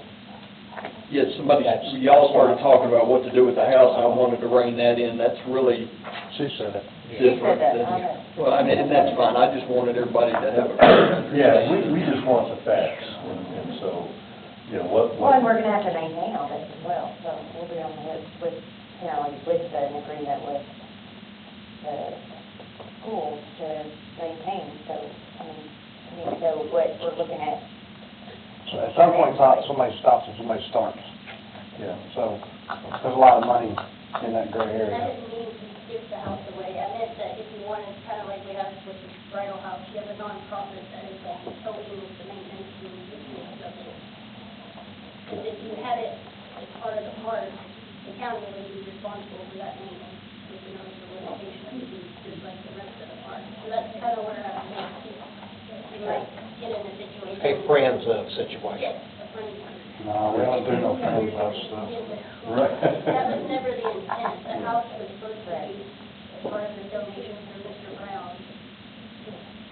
Yeah, y'all started talking about what to do with the house, and I wanted to rein that in. That's really She said it. different that, than, okay. well, I mean, and that's fine. I just wanted everybody to have a Yeah, we just want the facts, and so, what. Well, and we're gonna have to maintain all this as well, so we'll be on the hook with, with an agreement with the schools to maintain, so, so what we're looking at. So at some point, somebody stops and somebody starts. Yeah. So there's a lot of money in that gray That area. doesn't mean to give the house away. I meant that if you wanted, kind of like we have with the bridal house, you have a nonprofit that is helping with the maintenance and the of it. Because if you had it as part of the park, the county would be responsible for that maintenance, with the notice of limitation, it would be just like the rest of the park. So that's kind of where I'm at. We might get in a situation. A friends of situation. Yes, a friends of. No, we don't do no friends of stuff. Right. That was never the intent. The house was supposed to be as part of the donation from Mr. Brown.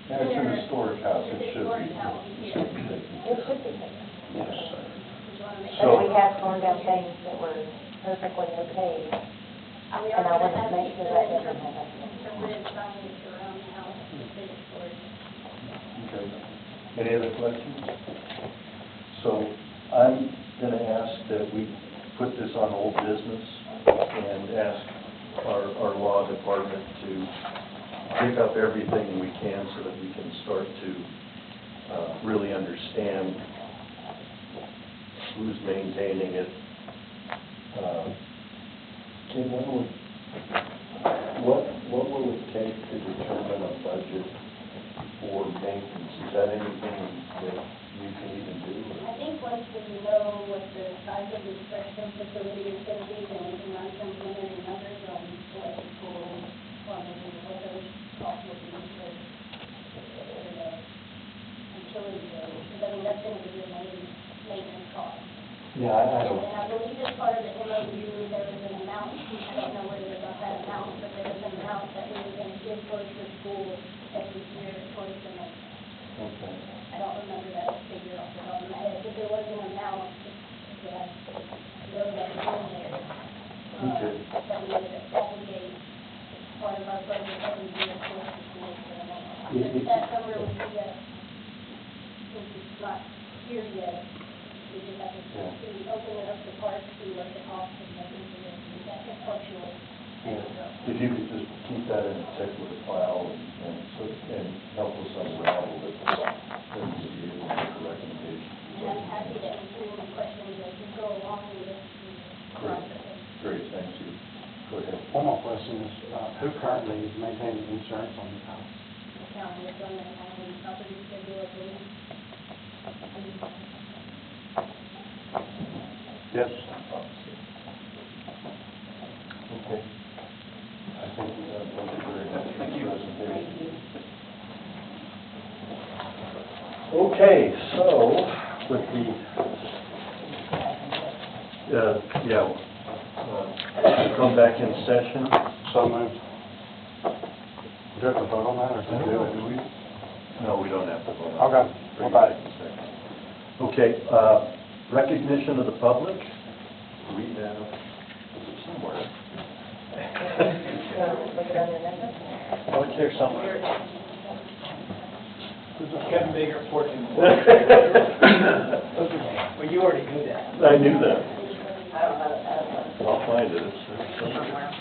Yeah, it's an historic house, it should be. Historic house, yes. It should be. Yes. Just wanna make So- But we have torn down things that were perfectly okay. We And are I gonna want to have make the sure that doesn't happen. interpretive signage around the house with the storage. Okay. Any other questions? So I'm gonna ask that we put this on old business and ask our law department to pick up everything we can so that we can start to really understand who's maintaining it. Kim, what will it take to determine a budget for maintenance? Is that anything that you can even do? I think once we know what the size of of the expression facility is going to be, then we can run some preliminary numbers on what the school plumbing and what those costs will be for the utility bill, because I mean, that's going to be your main maintenance cost. Yeah, I And don't, I believe as part of the MOU, there was an amount, I don't know where they got that amount, but there was an amount that we were going to give towards the school every year towards the maintenance. okay. I don't remember that figure off the top of my head, but there was an amount that was in there, Okay. that we would obligate part of our budget every year towards the school for the maintenance. That number would be, since it's not here yet, we just have to see, open it up to parks, see what the cost of maintenance is, and that can fluctuate. If you could just keep that in a separate file and help us unravel it, then we'll be able to make a recommendation. And I'm happy to answer any questions as we go along with the process. Great, thank you. Go ahead. One more question is, who currently is maintaining insurance on the house? The county has done that county property schedule, I believe. Yes. Okay. I think we have, thank you very much for your presentation. Okay, so with come back in session. So moved. Do you have to vote on that, or can we do it? Do we? No, we don't have to vote. Okay, Bring we're it back. in session. Okay, recognition of the public. We have somewhere. Oh, it's there somewhere. Kevin Baker, 14. Well, you already knew that. I knew that. I don't know that. I'll find it. It's somewhere.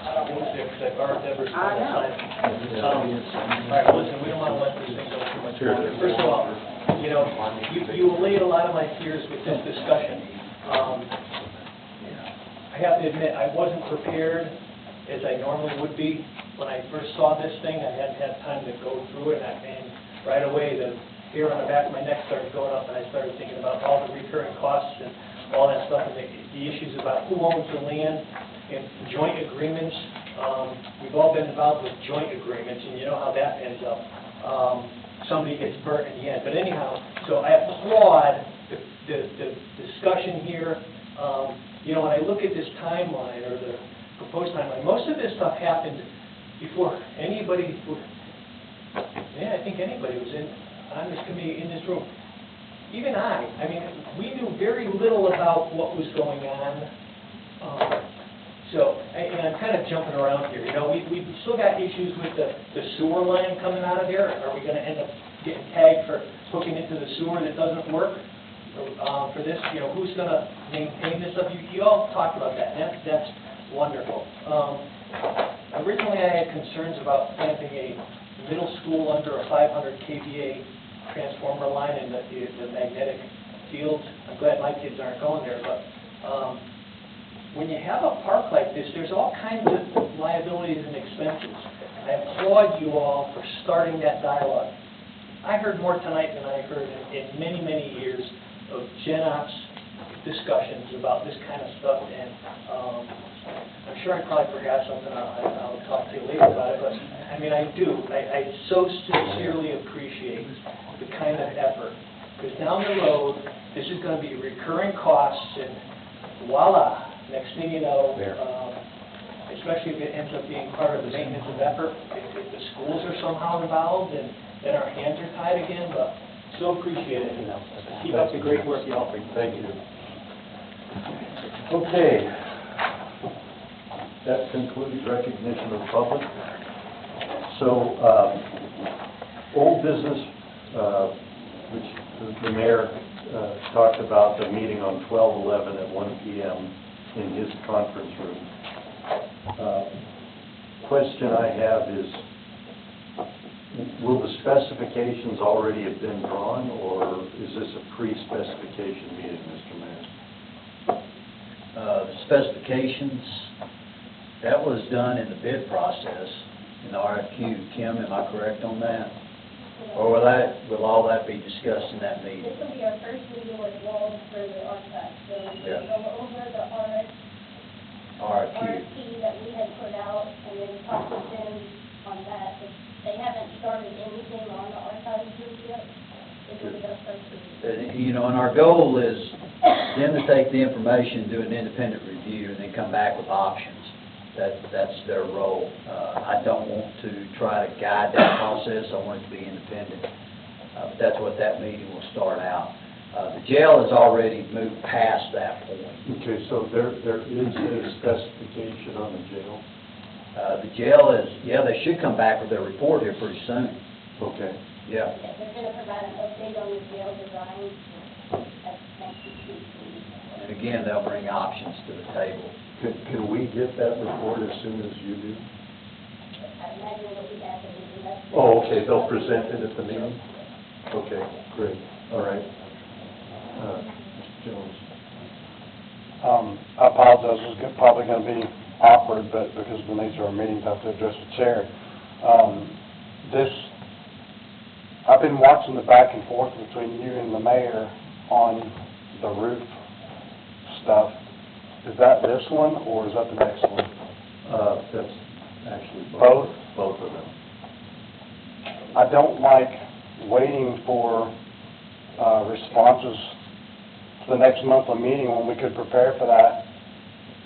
All right, listen, we don't want to let this thing go too much Here it longer. is. First of all, you know, you allayed a lot of my fears with this discussion. I have to admit, I wasn't prepared as I normally would be. When I first saw this thing, I hadn't had time to go through it, and right away, the hair on the back of my neck started going up, and I started thinking about all the recurring costs and all that stuff, and the issues about who owns the land and joint agreements. We've all been involved with joint agreements, and you know how that ends up. Somebody gets burnt in the end. But anyhow, so I applaud the discussion here. You know, when I look at this timeline, or the proposed timeline, most of this stuff happened before anybody, I think anybody was on this committee, in this room. Even I mean, we knew very little about what was going on. And I'm kind of jumping around here. You know, we've still got issues with the sewer line coming out of there. Are we going to end up getting tagged for hooking into the sewer that doesn't work? For this, you know, who's going to maintain this stuff? You all talked about that, and that's wonderful. Originally, I had concerns about planting a middle school under a 500 kVA transformer line in the magnetic fields. I'm glad my kids aren't going there, but when you have a park like this, there's all kinds of liabilities and expenses. I applaud you all for starting that dialogue. I heard more tonight than I heard in many, many years of Gen Ops discussions about this kind of stuff, and I'm sure I probably forgot something. I'll talk to you later about it, but I mean, I do. I so sincerely appreciate the kind of effort, because down the road, this is going to be recurring costs, and voila, next thing you know, especially if it ends up being part of the maintenance of effort, if the schools are somehow involved, and then our hands are tied again, but so appreciate it. Keep up the great work, y'all. Thank you. Okay. That concludes recognition of the public. So, old business, which the mayor talked about, the meeting on 12/11 at 1 p.m. in his conference room. Question I have is, will the specifications already have been drawn, or is this a pre-specification meeting, Mr. Mayor? The specifications, that was done in the bid process, in the RFQ. Kim, am I correct on that? Or will all that be discussed in that meeting? This will be our first meeting with Wald for the archive, so Yeah. we'll go over the RFQ. RFP that we had put out, and then talk with them on that. They haven't started anything on the archive group yet. This will be our first meeting. You know, and our goal is them to take the information, do an independent review, and then come back with options. That's their role. I don't want to try to guide that process. I want it to be independent. But that's what that meeting will start out. The jail has already moved past that point. Okay, so there is a specification on the jail? The jail is, yeah, they should come back with their report here pretty soon. Okay. Yeah. Yeah, they're going to provide an update on the jail design at next week's meeting. And again, they'll bring options to the table. Can we get that report as soon as you do? I imagine it'll be at the meeting. That's- Oh, okay, they'll present it at the meeting? Okay, great, all right. Mr. Jones? I apologize, this is probably going to be awkward, but because of the nature of our meetings, I have to address the chair. I've been watching the back and forth between you and the mayor on the roof stuff. Is that this one, or is that the next one? That's actually Both? Both of them. I don't like waiting for responses to the next monthly meeting when we could prepare for that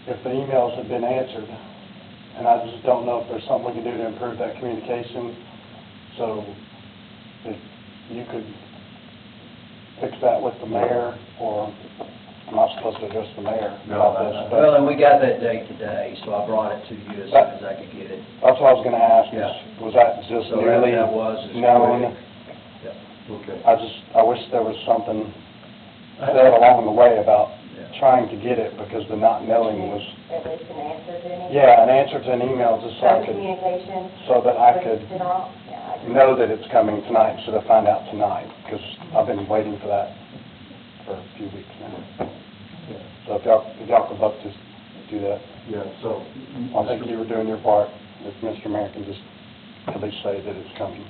if the emails have been answered. And I just don't know if there's something we can do to improve that communication. So if you could fix that with the mayor, or I'm not supposed to address the mayor about this, but Well, and we got that date today, so I brought it to you as soon as I could get it. that's what I was going to ask, Yeah. was that just So newly that was as known? quick. Okay. I wish there was something said along the way about Yeah. trying to get it, because the not knowing was, At least an answer to any. yeah, an answer to an email, just so I Some could, communication. so that I with could general. Yeah, I agree. know that it's coming tonight, instead of find out tonight, because I've been waiting for that for a few weeks now. Yeah. So if y'all could both just do that. Yeah, so. I think you were doing your part, if Mr. Mayor can just at least say that it's coming.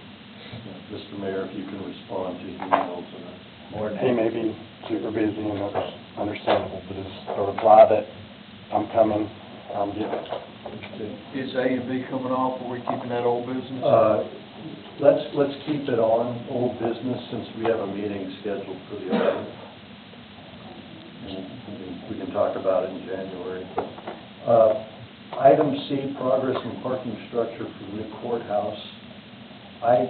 Mr. Mayor, if you can respond to emails More than He may be super busy, and that's understandable, but it's a reply that I'm coming, I'm giving. Is A and B coming off, or are we keeping that old business? Let's keep it on old business, since we have a meeting scheduled for the 11th. And we can talk about it in January. Item C, progress in parking structure for the new courthouse. I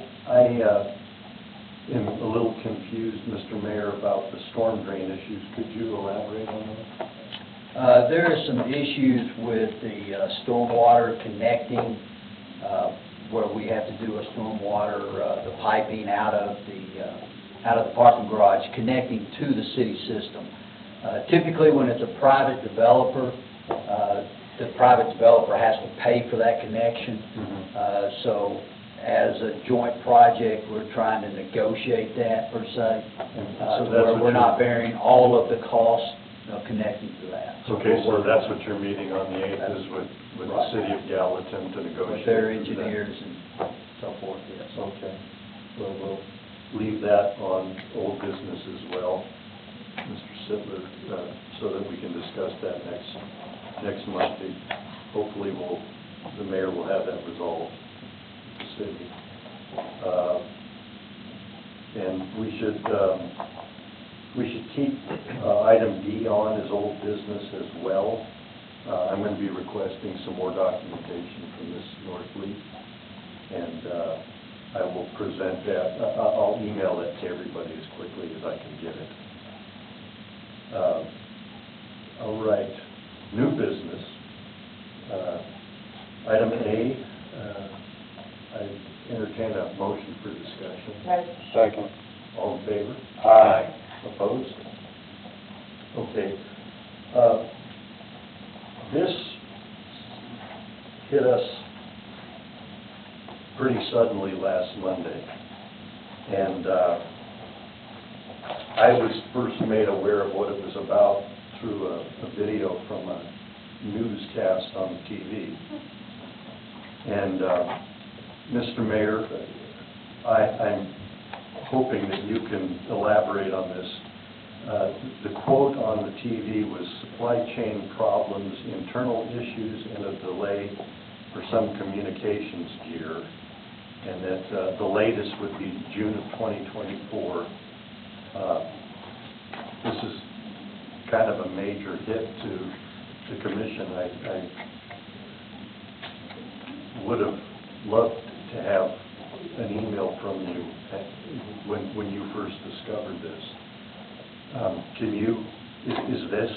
am a little confused, Mr. Mayor, about the storm drain issues. Could you elaborate on that? There are some issues with the stormwater connecting, where we have to do a stormwater, the piping out of the parking garage, connecting to the city system. Typically, when it's a private developer, the private developer has to pay for that connection. So as a joint project, we're trying to negotiate that, per se, So that's where what we're not you're- bearing all of the costs of connecting to that. Okay, so that's what your meeting on the 8th is with the Right. city of Gallatin to negotiate. With their that. engineers and so forth, yes. Okay, well, we'll leave that on old business as well, Mr. Sittler, so that we can discuss that next month. Hopefully, the mayor will have that resolved, with the city. And we should keep item D on as old business as well. I'm going to be requesting some more documentation from Ms. Northleaf, and I will present that. I'll email that to everybody as quickly as I can get it. All right, new business. Item A, I entertain a motion for discussion. Motion. Second. All in favor? Aye. Opposed? Okay. This hit us pretty suddenly last Monday, and I was first made aware of what it was about through a video from a newscast on TV. And Mr. Mayor, I'm hoping that you can elaborate on this. The quote on the TV was supply chain problems, internal issues, and a delay for some communications gear, and that the latest would be June of 2024. This is kind of a major hit to the commission. I would have loved to have an email from you when you first discovered this. Is this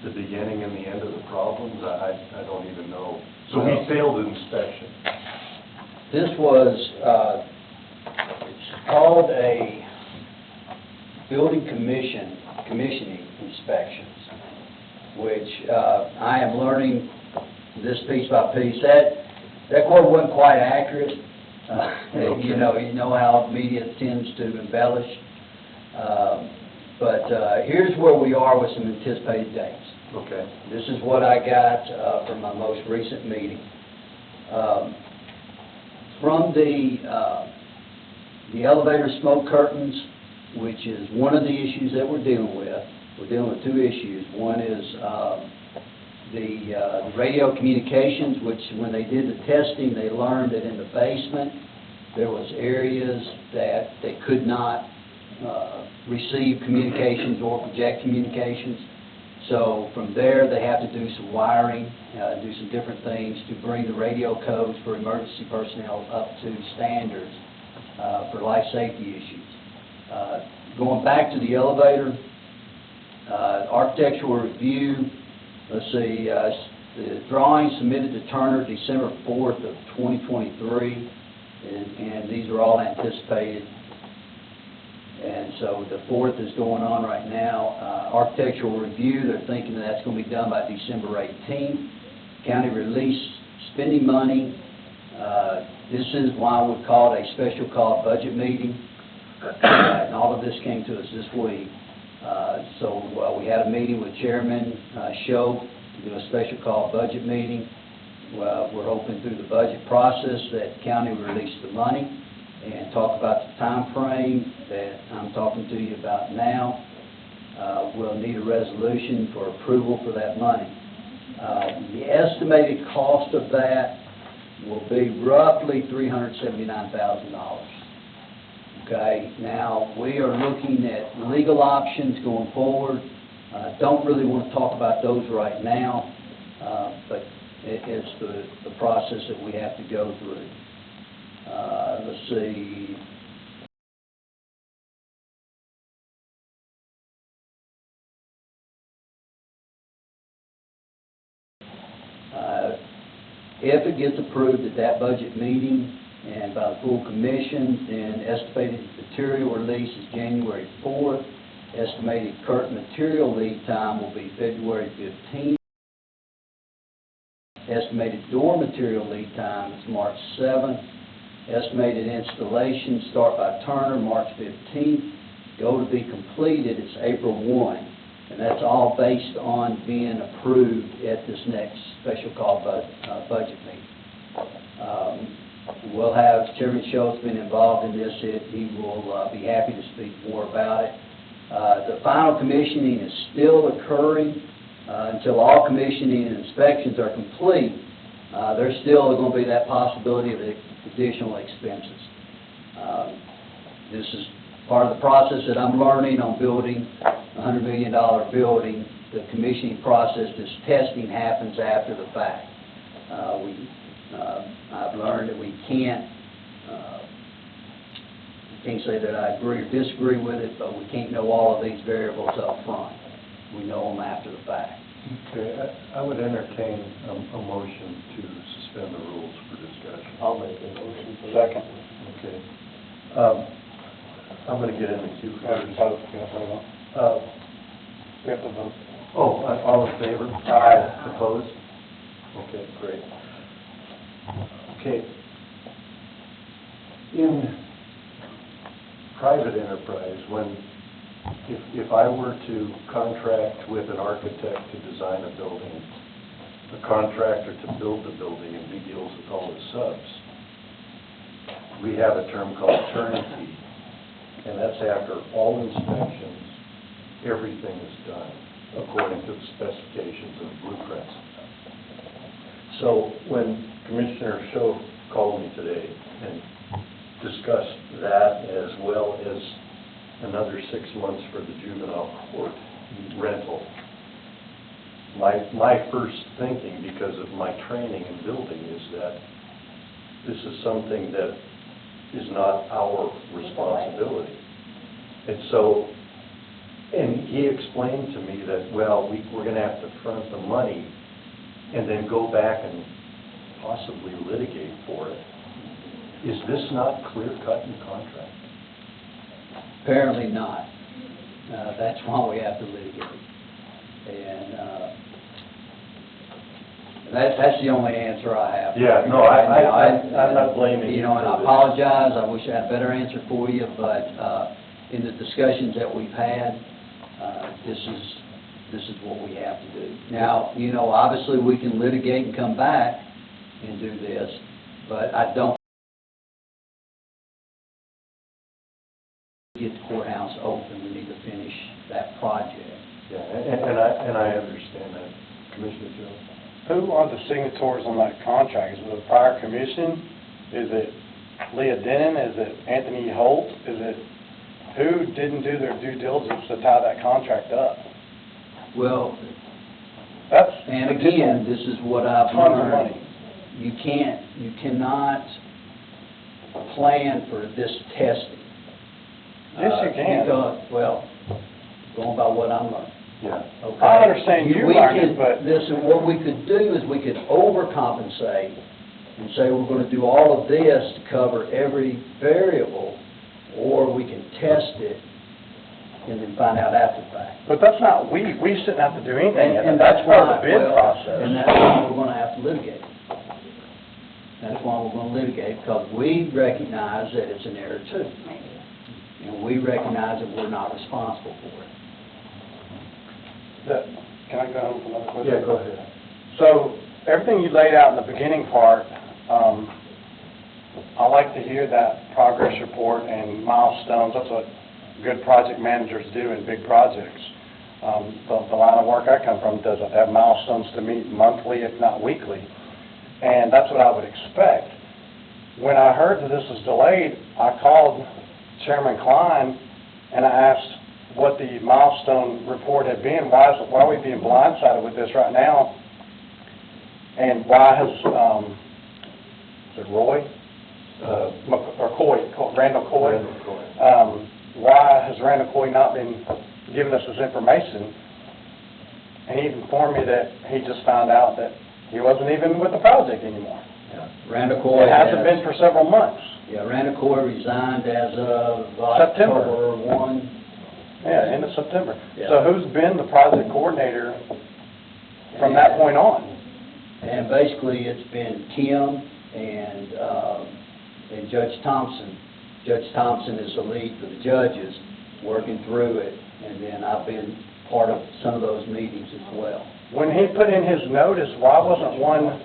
the beginning and the end of the problems? I don't even know. So we failed inspection. This was, it's called a building commissioning inspections, which I am learning this piece by piece. That quote wasn't quite accurate. Okay. You know how media tends to embellish. But here's where we are with some anticipated dates. Okay. This is what I got from my most recent meeting. From the elevator smoke curtains, which is one of the issues that we're dealing with. We're dealing with two issues. One is the radio communications, which when they did the testing, they learned that in the basement there was areas that they could not receive communications or project communications. So from there, they have to do some wiring, do some different things to bring the radio codes for emergency personnel up to standards for life safety issues. Going back to the elevator, architectural review, let's see, the drawings submitted to Turner December 4th of 2023, and these are all anticipated. And so the 4th is going on right now. Architectural review, they're thinking that that's going to be done by December 18th. County released spending money. This is why we called a special call budget meeting. And all of this came to us this week. So we had a meeting with Chairman Show to do a special call budget meeting. We're hoping through the budget process that county will release the money and talk about the time frame that I'm talking to you about now. We'll need a resolution for approval for that money. The estimated cost of that will be roughly $379,000. Okay, now we are looking at legal options going forward. Don't really want to talk about those right now, but it's the process that we have to go through. Let's see. If it gets approved at that budget meeting and by the full commission, then estimated material release is January 4th. Estimated current material lead time will be February 15th. Estimated door material lead time is March 7th. Estimated installation start by Turner March 15th. Go to be completed is April 1. And that's all based on being approved at this next special call budget meeting. We'll have Chairman Schultz been involved in this. He will be happy to speak more about it. The final commissioning is still occurring until all commissioning and inspections are complete. There's still going to be that possibility of additional expenses. This is part of the process that I'm learning on building a $100 million building. The commissioning process, this testing happens after the fact. I've learned that we can't say that I agree or disagree with it, but we can't know all of these variables up front. We know them after the fact. Okay, I would entertain a motion to suspend the rules for discussion. I'll make the motion. Second. Okay. I'm going to get in the queue first. We have to vote. Oh, all in favor? Aye. Opposed? Okay, great. Okay. In private enterprise, if I were to contract with an architect to design a building, a contractor to build the building, and he deals with all the subs, we have a term called turnkey. And that's after all inspections, everything is done according to the specifications and blueprints. So when Commissioner Schoaf called me today and discussed that as well as another 6 months for the juvenile court rental, my first thinking, because of my training in building, is that this is something that is not our responsibility. And so, and he explained to me that, well, we're going to have to front the money and then go back and possibly litigate for it. Is this not clear-cut in contract? Apparently not. That's why we have to litigate. And that's the only answer I have. Yeah, no, I'm not blaming you. You know, and I for this. apologize, I wish I had a better answer for you, but in the discussions that we've had, this is what we have to do. Now, you know, obviously, we can litigate and come back and do this, but I don't get the courthouse open, we need to finish that project. Yeah, and I understand that, Commissioner Jones. Who are the signatories on that contract? Is it the prior commission? Is it Leah Denon? Is it Anthony Holt? Is it, who didn't do their due diligence to tie that contract up? Well, That's and again, this is what I've tons of learned. money. You cannot plan for this testing. Yes, you can. Because, well, going by what I'm learning. Yeah. Okay. I understand you We learned could- it, but Listen, what we could do is we could overcompensate and say we're going to do all of this to cover every variable, or we can test it and then find out after the fact. but that's not, we shouldn't have to do anything, And that's part of the why- bid well, process. And that's why we're going to have to litigate. That's why we're going to litigate, because we recognize that it's an error too. And we recognize that we're not responsible for it. Can I go home with another question? Yeah, go ahead. So, everything you laid out in the beginning part, I like to hear that progress report and milestones. That's what good project managers do in big projects. The line of work I come from does have milestones to meet monthly, if not weekly, and that's what I would expect. When I heard that this was delayed, I called Chairman Klein and I asked what the milestone report had been. Why are we being blindsided with this right now? And why has, is it Roy? Or Coy, Randall Coy? Why has Randall Coy not been giving us this information? And he informed me that he just found out that he wasn't even with the project anymore. Randall Coy. It hasn't been for several months. Yeah, Randall Coy resigned as of September. October 1. Yeah, end of September. Yeah. So who's been the project coordinator from that point on? And basically, it's been Kim and Judge Thompson. Judge Thompson is the lead for the judges, working through it, and then I've been part of some of those meetings as well. When he put in his notice, why wasn't one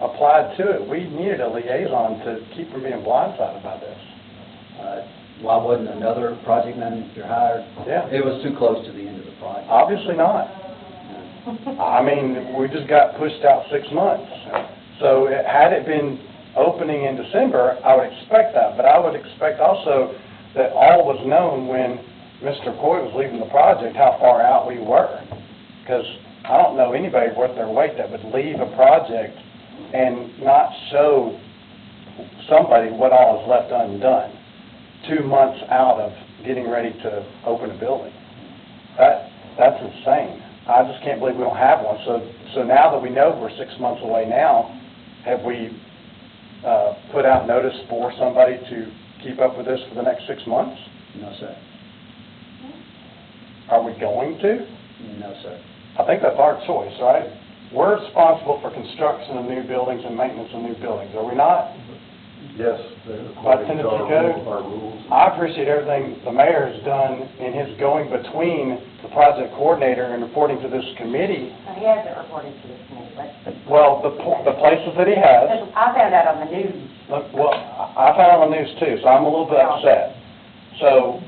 applied to it? We needed a liaison to keep from being blindsided by this. Why wasn't another project manager hired? Yeah. It was too close to the end of the project. Obviously not. I mean, we just got pushed out 6 months. So had it been opening in December, I would expect that. But I would expect also that all was known when Mr. Coy was leaving the project, how far out we were. Because I don't know anybody worth their weight that would leave a project and not show somebody what all is left undone 2 months out of getting ready to open a building. That's insane. I just can't believe we don't have one. So now that we know we're 6 months away now, have we put out notice for somebody to keep up with this for the next 6 months? No, sir. Are we going to? No, sir. I think that's our choice, right? We're responsible for construction of new buildings and maintenance of new buildings, are we not? Yes. By Tennessee code? Our rules. I appreciate everything the mayor's done in his going between the project coordinator and reporting to this committee. He hasn't reported to this committee, Well, the places that he has, I found out on the news. look, well, I found it on the news too, so I'm a little bit upset. So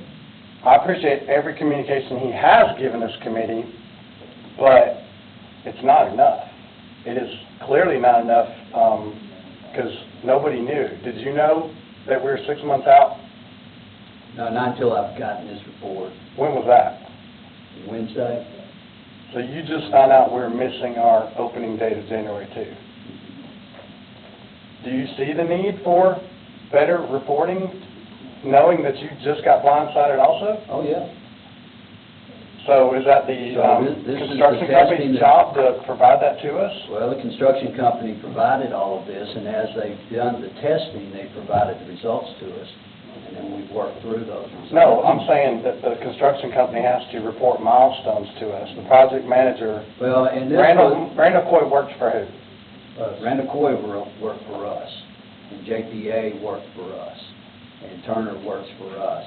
I appreciate every communication he has given this committee, but it's not enough. It is clearly not enough, because nobody knew. Did you know that we were 6 months out? No, not until I've gotten this report. When was that? Wednesday? So you just found out we were missing our opening date of January 2. Do you see the need for better reporting, knowing that you just got blindsided also? Oh, yeah. So is that the So this is the construction testing company's that- job to provide that to us? Well, the construction company provided all of this, and as they've done the testing, they provided the results to us, and then we've worked through those results. No, I'm saying that the construction company has to report milestones to us. The project manager, Well, and this Randall Coy works for who? Randall Coy worked for us, and JPA worked for us, and Turner works for us.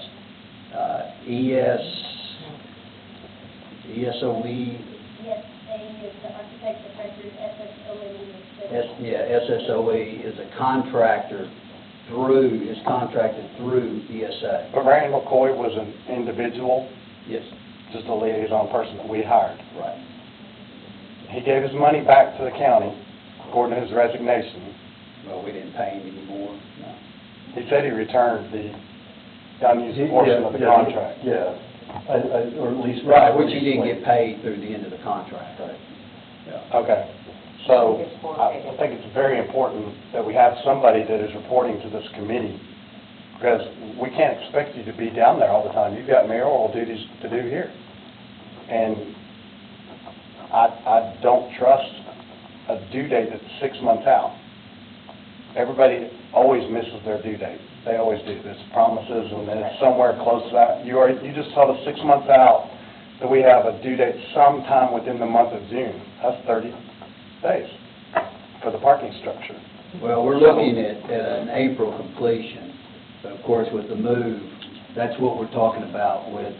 ESOE, Yes, A is the architect of record, SSOE is the... SSOE is a contractor is contracted through ESA. But Randall Coy was an individual, Yes, just a liaison person that we hired. right. He gave his money back to the county, according to his resignation. Well, we didn't pay him anymore, no. He said he returned the unused portion of the contract. Yeah, or at least. Right, which he didn't get paid through the end of the contract. Right. Yeah. Okay, so I think it's very important that we have somebody that is reporting to this committee, because we can't expect you to be down there all the time. You've got mayoral duties to do here. And I don't trust a due date that's 6 months out. Everybody always misses their due date. They always do. There's promises, and then it's somewhere close to that. You just told us 6 months out that we have a due date sometime within the month of June. That's 30 days for the parking structure. Well, we're looking at an April completion, but of course with the move, that's what we're talking about with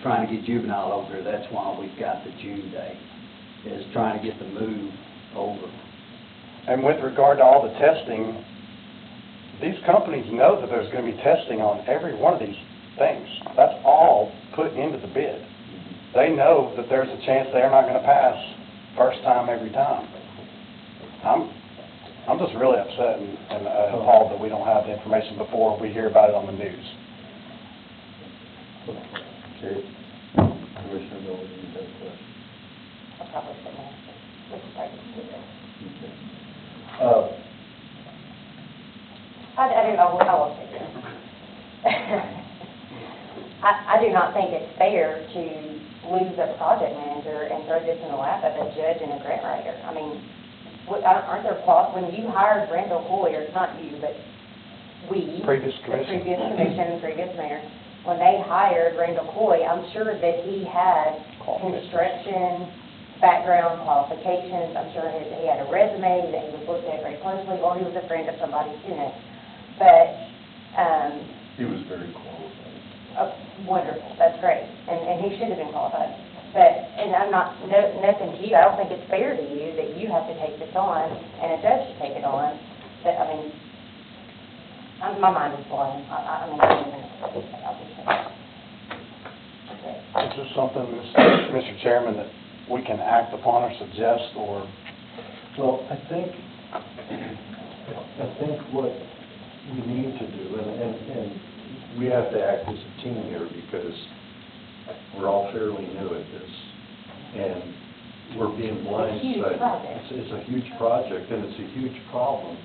trying to get juvenile over there. That's why we've got the June date, is trying to get the move over. And with regard to all the testing, these companies know that there's going to be testing on every one of these things. That's all put into the bid. They know that there's a chance they're not going to pass first time every time. I'm just really upset and appalled that we don't have the information before we hear about it on the news. Okay. Commissioner Miller, do you have a question? I'll probably say no. We can probably do that. Okay. I will say this. I do not think it's fair to lose a project manager and throw this in the lap of a judge and a grant writer. I mean, aren't there when you hired Randall Coy, or not you, but we, Previous the commission. previous commission, previous mayor, when they hired Randall Coy, I'm sure that he had construction background qualifications. I'm sure he had a resume that he was looked at very closely, or he was a friend of somebody's student. But He was very qualified. wonderful, that's great, and he should have been qualified. But, and I'm not, nothing to you, I don't think it's fair to you that you have to take this on, and a judge to take it on. But, I mean, my mind is blown. I mean, I don't even know what to say. I'll just say that. Okay. Is this something, Mr. Chairman, that we can act upon or suggest, or? Well, I think what we need to do, and we have to act as a team here, because we're all fairly new at this, and we're being blindsided. It's a huge project. It's a huge project, and it's a huge problem.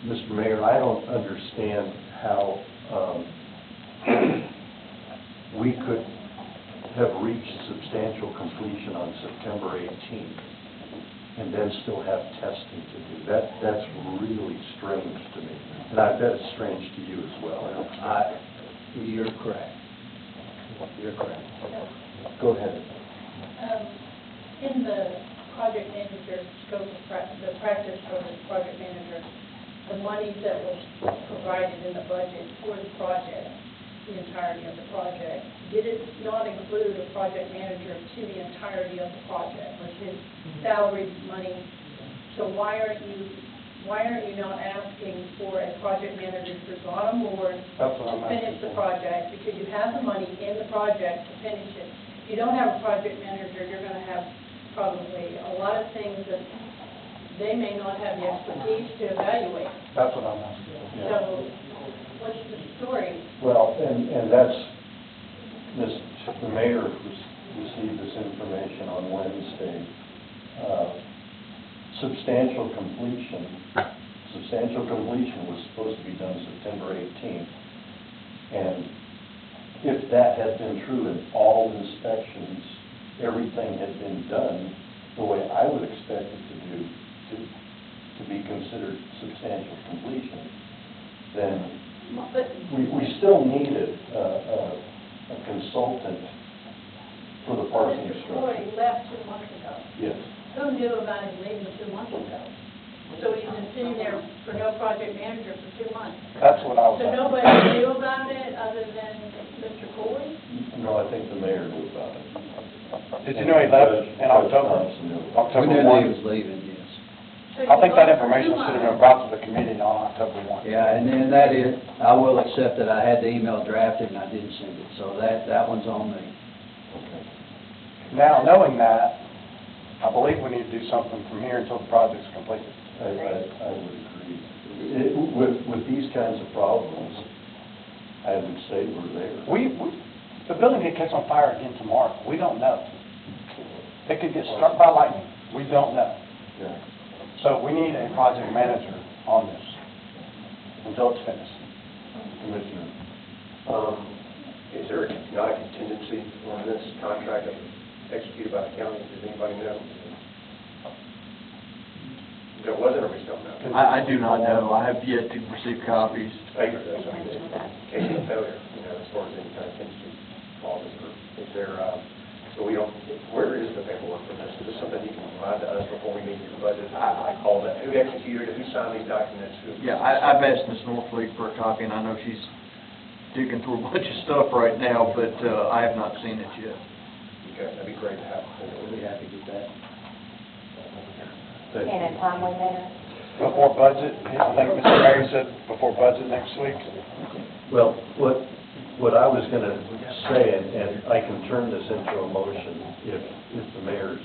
Mr. Mayor, I don't understand how we could have reached substantial completion on September 18th and then still have testing to do. That's really strange to me. And I bet it's strange to you as well. You're correct. You're correct. Go ahead. In the project manager scope of the practice for the project manager, the money that was provided in the budget for the project, the entirety of the project, did it not include a project manager to the entirety of the project? Was his salary money? So why aren't you why aren't you not asking for a project manager to be on board That's what I'm to finish asking the for. project? Because you have the money in the project to finish it. If you don't have a project manager, you're going to have probably a lot of things that they may not have the expertise to evaluate. That's what I'm asking for. So what's the story? Well, and that's, the mayor received this information on Wednesday. Substantial completion was supposed to be done September 18th. And if that had been true in all inspections, everything had been done the way I would expect it to be considered substantial completion, then But we still needed a consultant for the parking Mr. structure. Floyd left 2 months ago. Yes. Who knew about him leaving 2 months ago? So he's been sitting there for no project manager for 2 months. That's what I was So asking. nobody knew about it other than Mr. Floyd? No, I think the mayor knew about it. Did you know he left in Judge October? Thompson knew. We October knew that he 1? was leaving, yes. So I think he that was gone for information 2 should have months. been brought to the committee on October 1. Yeah, and then that is, I will accept that I had the email drafted and I didn't send it, so that one's on me. Okay. Now, knowing that, I believe we need to do something from here until the project's completed. I would agree. With these kinds of problems, I would say we're there. The building could catch on fire again tomorrow. We don't know. It could get struck by lightning. We don't know. Yeah. So we need a project manager on this until it's finished. Commissioner. Is there not a contingency on this contract executed by the county? Does anybody know? There wasn't, or we still know? I do not know. I have yet to receive copies. Paper does, I mean, in case of failure, as far as any kind of contingency clauses, or is there, so we don't, where is the paperwork for this? Is this something you can provide to us before we meet the budget? I call that, who executed it, who signed these documents, who? Yeah, I've asked Ms. Norfleet for a copy, and I know she's digging through a bunch of stuff right now, but I have not seen it yet. Okay, that'd be great to have. We'll be happy with that. Thank In you. a timely manner. Before budget, I think Mr. Mayor said before budget next week. Well, what I was going to say, and I can turn this into a motion if the mayor's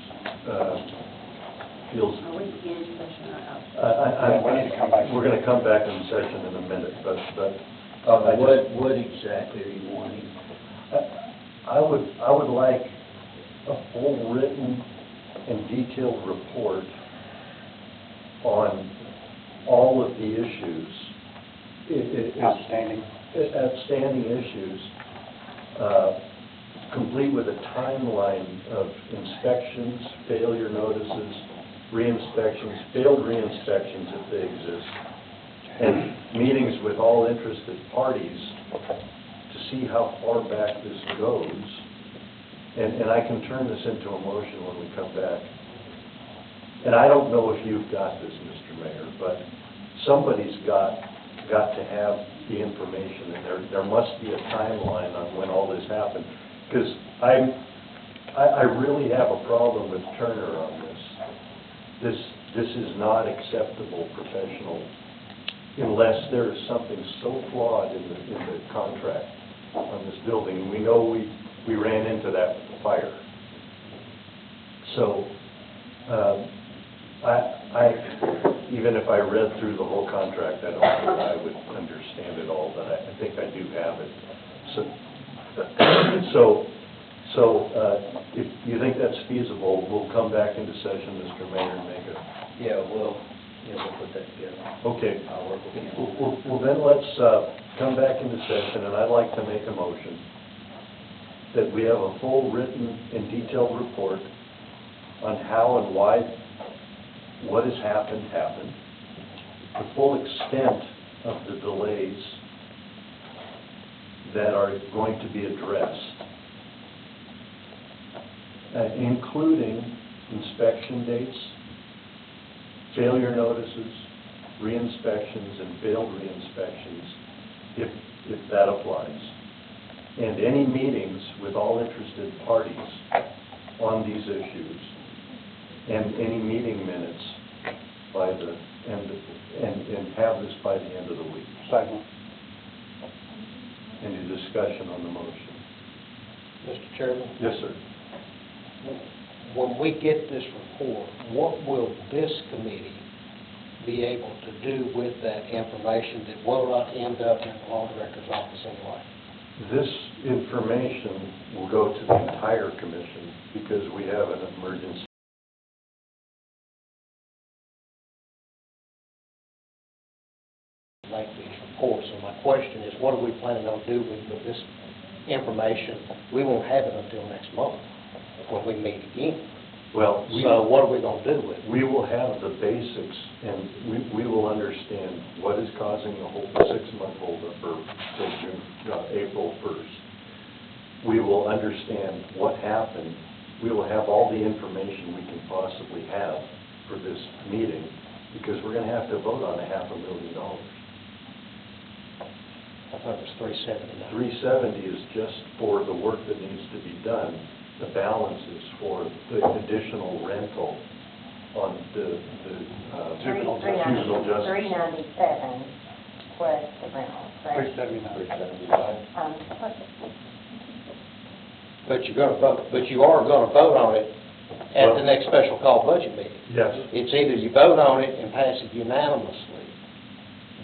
feels. Are we in session or out? We need to come back. We're going to come back in session in a minute, but I just. What exactly are you wanting? I would like a full written and detailed report on all of the issues. Outstanding. Outstanding issues, complete with a timeline of inspections, failure notices, re-inspections, failed re-inspections if they exist, and meetings with all interested parties to see how far back this goes. And I can turn this into a motion when we come back. And I don't know if you've got this, Mr. Mayor, but somebody's got to have the information, and there must be a timeline on when all this happened. Because I really have a problem with Turner on this. This is not acceptable professional unless there is something so flawed in the contract on this building. And we know we ran into that with the fire. So, even if I read through the whole contract, I don't think I would understand it all, but I think I do have it. So, if you think that's feasible, we'll come back into session, Mr. Mayor, and make it. Yeah, we'll put that together. Okay. I'll work with you. Well, then let's come back into session, and I'd like to make a motion that we have a full written and detailed report on how and why what has happened, the full extent of the delays that are going to be addressed, including inspection dates, failure notices, re-inspections, and failed re-inspections, if that applies, and any meetings with all interested parties on these issues, and any meeting minutes by the and have this by the end of the week. Second. Any discussion on the motion? Mr. Chairman, Yes, sir. when we get this report, what will this committee be able to do with that information that will not end up in the law director's office anyway? This information will go to the entire commission because we have an emergency. Make these reports. So my question is, what are we planning on doing with this information? We won't have it until next month when we meet again. Well, So what are we going to do with it? we will have the basics, and we will understand what is causing the whole 6-month holdup or till April 1st. We will understand what happened. We will have all the information we can possibly have for this meeting, because we're going to have to vote on $500,000. I thought it was 370. 370 is just for the work that needs to be done. The balance is for the additional rental on the juvenile justice. 397 was the rental, correct? 379. But you're going to vote, but you are going to vote on it at the next special call budget meeting. Yes. It's either you vote on it and pass it unanimously.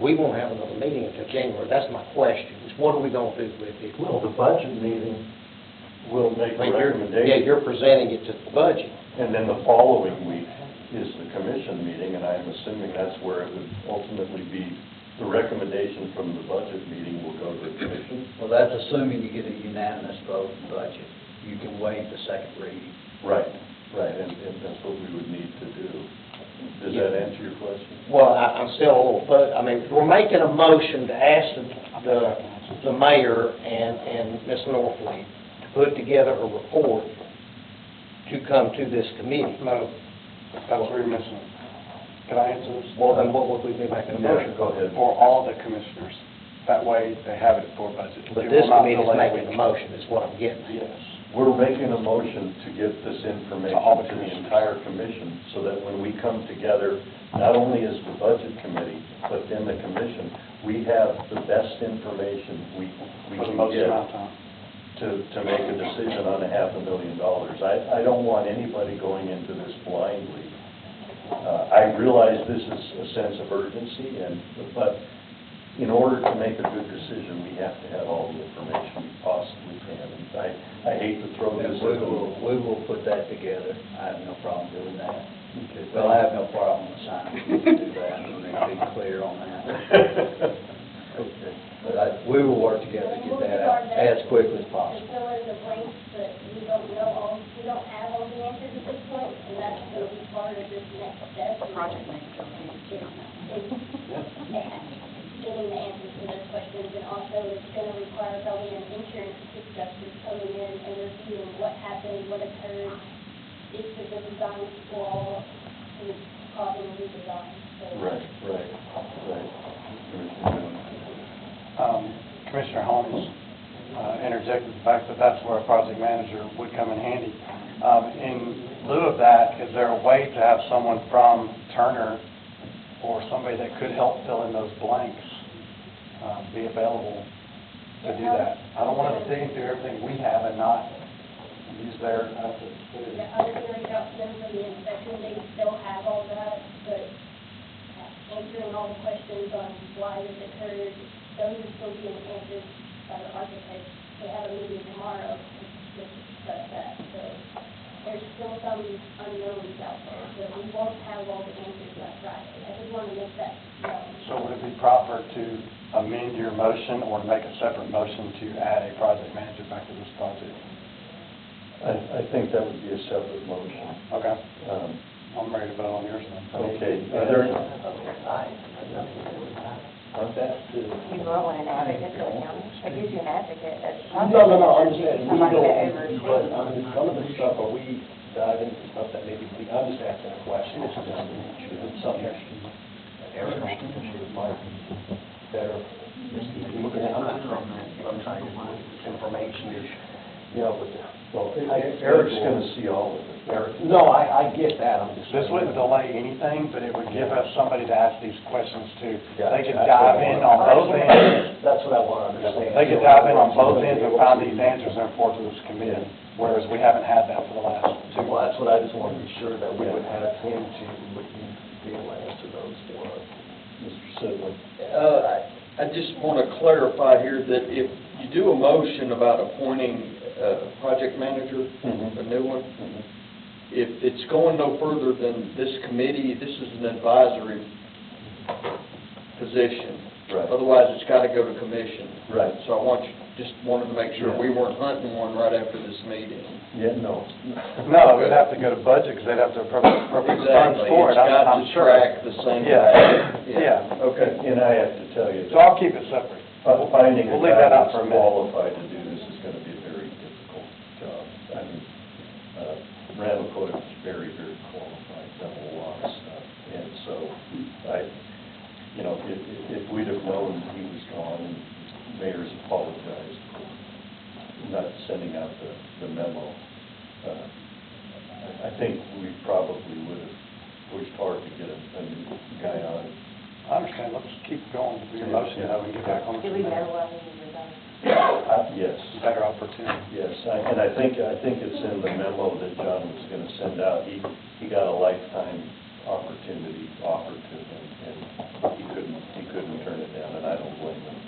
We won't have another meeting until January. That's my question, is what are we going to do with it? Well, the budget meeting will make a recommendation. Yeah, you're presenting it to the budget. And then the following week is the commission meeting, and I'm assuming that's where it would ultimately be, the recommendation from the budget meeting will go to the commission. Well, that's assuming you get a unanimous vote in budget. You can waive the second reading. Right, and that's what we would need to do. Does that answer your question? Well, I'm still a little, but, I mean, we're making a motion to ask the mayor and Ms. Norfleet to put together a report to come to this committee. No, that's where you're missing it. Can I answer this? Well, then what would we be making a motion? Go ahead. For all the commissioners. That way, they have it for budget. But It this will not committee is delay making the motion, is what I'm getting at. Yes. We're making a motion to get this information To all the to the commissioners. entire commission, so that when we come together, not only as the budget committee, but then the commission, we have the best information we For the can most get amount of time. to make a decision on $500,000. I don't want anybody going into this blindly. I realize this is a sense of urgency, but in order to make a good decision, we have to have all the information we possibly can. And I hate to throw this. We will put that together. I have no problem doing that. Well, I have no problem assigning you to do that. Let me be clear on that. But we will work together to get that out as quickly as possible. Fill in the blanks, but we don't have all the answers at this point, and that's going to be part of this next step. Project manager. Getting the answers to those questions, and also it's going to require probably an insurance adjuster coming in and reviewing what happened, what occurred, if the design flaw is causing a redesign. So Right. Commissioner Holmes interjected the fact that that's where a project manager would come in handy. In lieu of that, is there a way to have someone from Turner or somebody that could help fill in those blanks be available to do that? I don't want to dig through everything we have and not use their assets. yeah, I was going to reach out to them for the inspection, they still have all that, but answering all the questions on why this occurred, those are still being answered by the architect. They have a meeting tomorrow to discuss that, so there's still some unknowns out there, so we won't have all the answers by Friday. I just want to make that known. So would it be proper to amend your motion or to make a separate motion to add a project manager back to this project? I think that would be a separate motion. Okay. I'm ready to vote on yours then. Okay, are there, You want an advocate for the county? It gives you an advocate. No, I understand. Somebody to oversee. But, some of the stuff, are we diving into stuff that maybe, I'm just asking a question, it's just something that Eric might be better, looking at, I'm not trying to, I'm trying to find information, you know, with the Well, Eric's going to see all of it. Eric, No, I get that, I'm just. This wouldn't delay anything, but it would give us somebody to ask these questions to. Yeah, They could that's dive what I in want. on both ends. That's what I want to understand. They could dive in on both ends and find these answers and report to this committee, whereas we haven't had that for the last 2 Well, months. that's what I just want to be sure that we would have him to, would be able to answer those for us. Mr. Sidley. I just want to clarify here that if you do a motion about appointing a project manager, Mhm. a new one, Mhm. if it's going no further than this committee, this is an advisory position. Right. Otherwise, it's got to go to commission. Right. So I just wanted to make sure Yeah. we weren't hunting one right after this meeting. Yeah, no. No, it would have to go to budget, because they'd have to appropriate funds Exactly. for it, It's got I'm to sure. track the same. Yeah, yeah. Okay. And I have to tell you, So I'll keep it separate. finding a We'll leave guy that out that's for a minute. qualified to do this is going to be a very difficult job. I mean, Randall Cook is very, very qualified, done a lot of stuff. And so if we'd have known he was gone, and the mayor's apologized for not sending out the memo, I think we probably would have pushed hard to get a new guy on. I understand, let's keep going with your motion, though, and get back on the Do we know committee. what he was on? Yes. Better opportunity. Yes, and I think it's in the memo that John was going to send out. He got a lifetime opportunity offered to him, and he couldn't turn it down, and I don't blame him.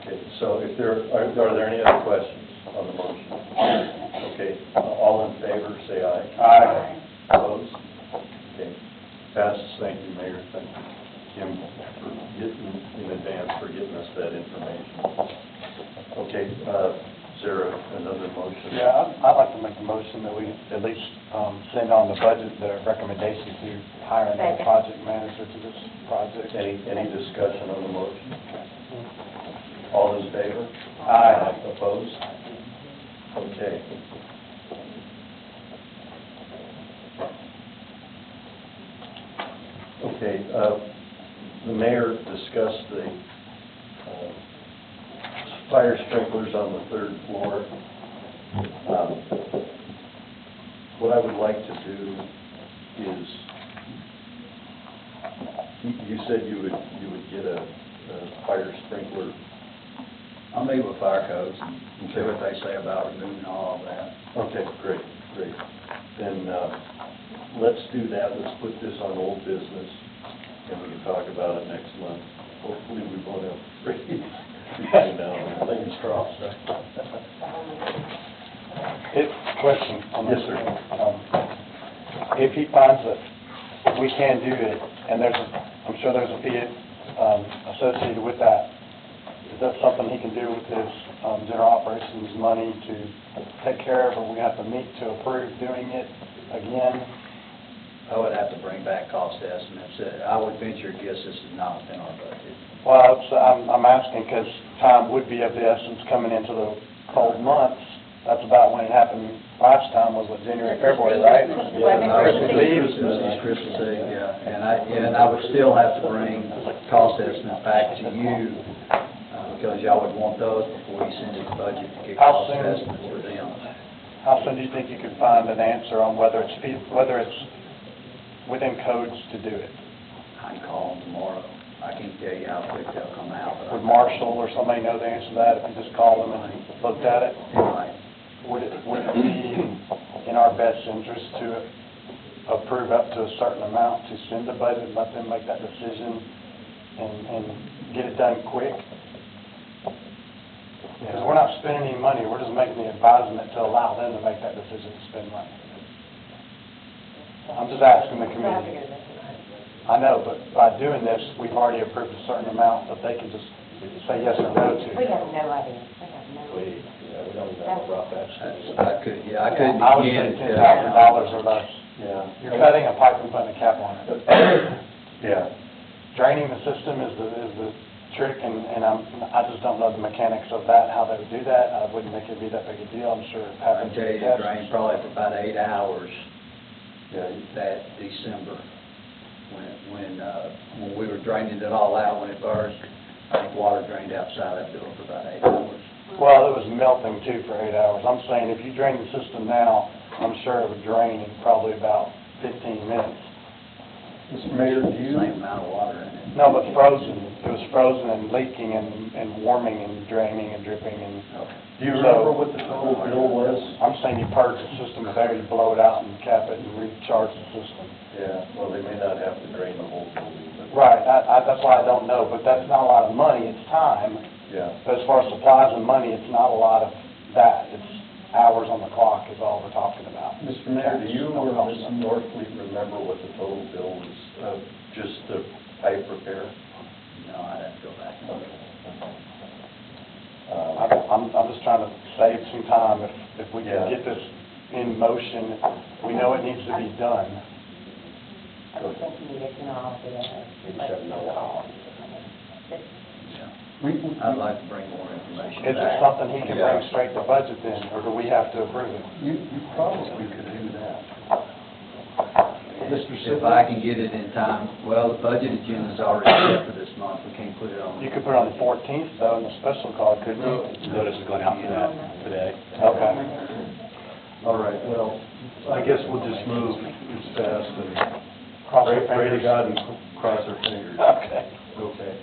Okay, so if are there any other questions on the motion? Okay, all in favor, say aye. Aye. Opposed? Okay, passes. Thank you, Mayor. Thank you, Kim, for getting, in advance, for getting us that information. Okay, is there another motion? Yeah, I'd like to make a motion that we at least send on the budget the recommendation to hire a project manager to this project. Any discussion on the motion? All in favor? Aye. Opposed? Okay. Okay, the mayor discussed the fire sprinklers on the third floor. What I would like to do is, you said you would get a fire sprinkler. I'll meet with fire codes and see what they say about removing all of that. Okay, great. Then, let's do that, let's put this on old business, and we can talk about it next month. Hopefully, we won't have freeze between now and then. Fingers crossed. Question on this. Yes, sir. If he finds that we can do it, and I'm sure there's a fee associated with that, is that something he can do with his general operations money to take care of, or we have to meet to approve doing it again? I would have to bring back cost estimates. I would venture a guess this is not in our budget. Well, I'm asking because time would be of the essence coming into the cold months. That's about when it happened last time, was what, January, February, right? Christmas Eve. Christmas Eve, yeah. And I would still have to bring cost estimates back to you, because y'all would want those before you send it to budget to get How cost soon? estimates for them. How soon do you think you could find an answer on whether it's within codes to do it? I can call them tomorrow. I can't tell you how quick they'll come out. but I- Would Marshall or somebody know the answer to that if you just called them and looked at it? Right. Would it be in our best interest to approve up to a certain amount to send the budget and let them make that decision and get it done quick? Because we're not spending any money, we're just making the advisement to allow them to make that decision to spend money. I'm just asking the committee. I know, but by doing this, we've already approved a certain amount that they can just say yes or no to. We have no idea. We don't even have a rough estimate. I couldn't I would begin say to $10,000 or less. Yeah. You're cutting a pipe and putting a cap on it. Yeah. Draining the system is the trick, and I just don't know the mechanics of that, how they would do that. I wouldn't think it'd be that big a deal, I'm sure. I can tell you it drained probably for about 8 hours Yeah. that December, when we were draining it all out when it burst. I think water drained outside that building for about 8 hours. Well, it was melting too for 8 hours. I'm saying if you drain the system now, I'm sure it would drain in probably about 15 minutes. Mr. Mayor, do you? Same amount of water in it. No, but frozen. It was frozen and leaking and warming and draining and dripping and. Do you remember what the total bill was? I'm saying you purge the system there, you blow it out and cap it and recharge the system. Yeah, well, they may not have to drain the whole building, but. Right, that's why I don't know, but that's not a lot of money, it's time. Yeah. But as far as supplies and money, it's not a lot of that. It's hours on the clock is all we're talking about. Mr. Mayor, do you or Ms. Norfleet remember what the total bill was of just the pipe repair? No, I'd have to go back. I'm just trying to save some time. If we Yeah. can get this in motion, we know it needs to be done. I don't think you need to know all of the You just have to know how. I'd like to bring more information Is it back. something he can bring straight to budget then, or do we have to approve it? You probably could do that. Mr. If Sibley? I can get it in time, well, the budget agenda's already set for this month, we can't put it on. You could put it on the 14th though, in the special call, couldn't you? Notice is going out for that today. Okay. All right, well, I guess we'll just move as fast and Cross our pray to fingers. God and cross our fingers. Okay. Okay.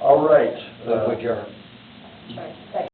All right. Move adjourned. Second.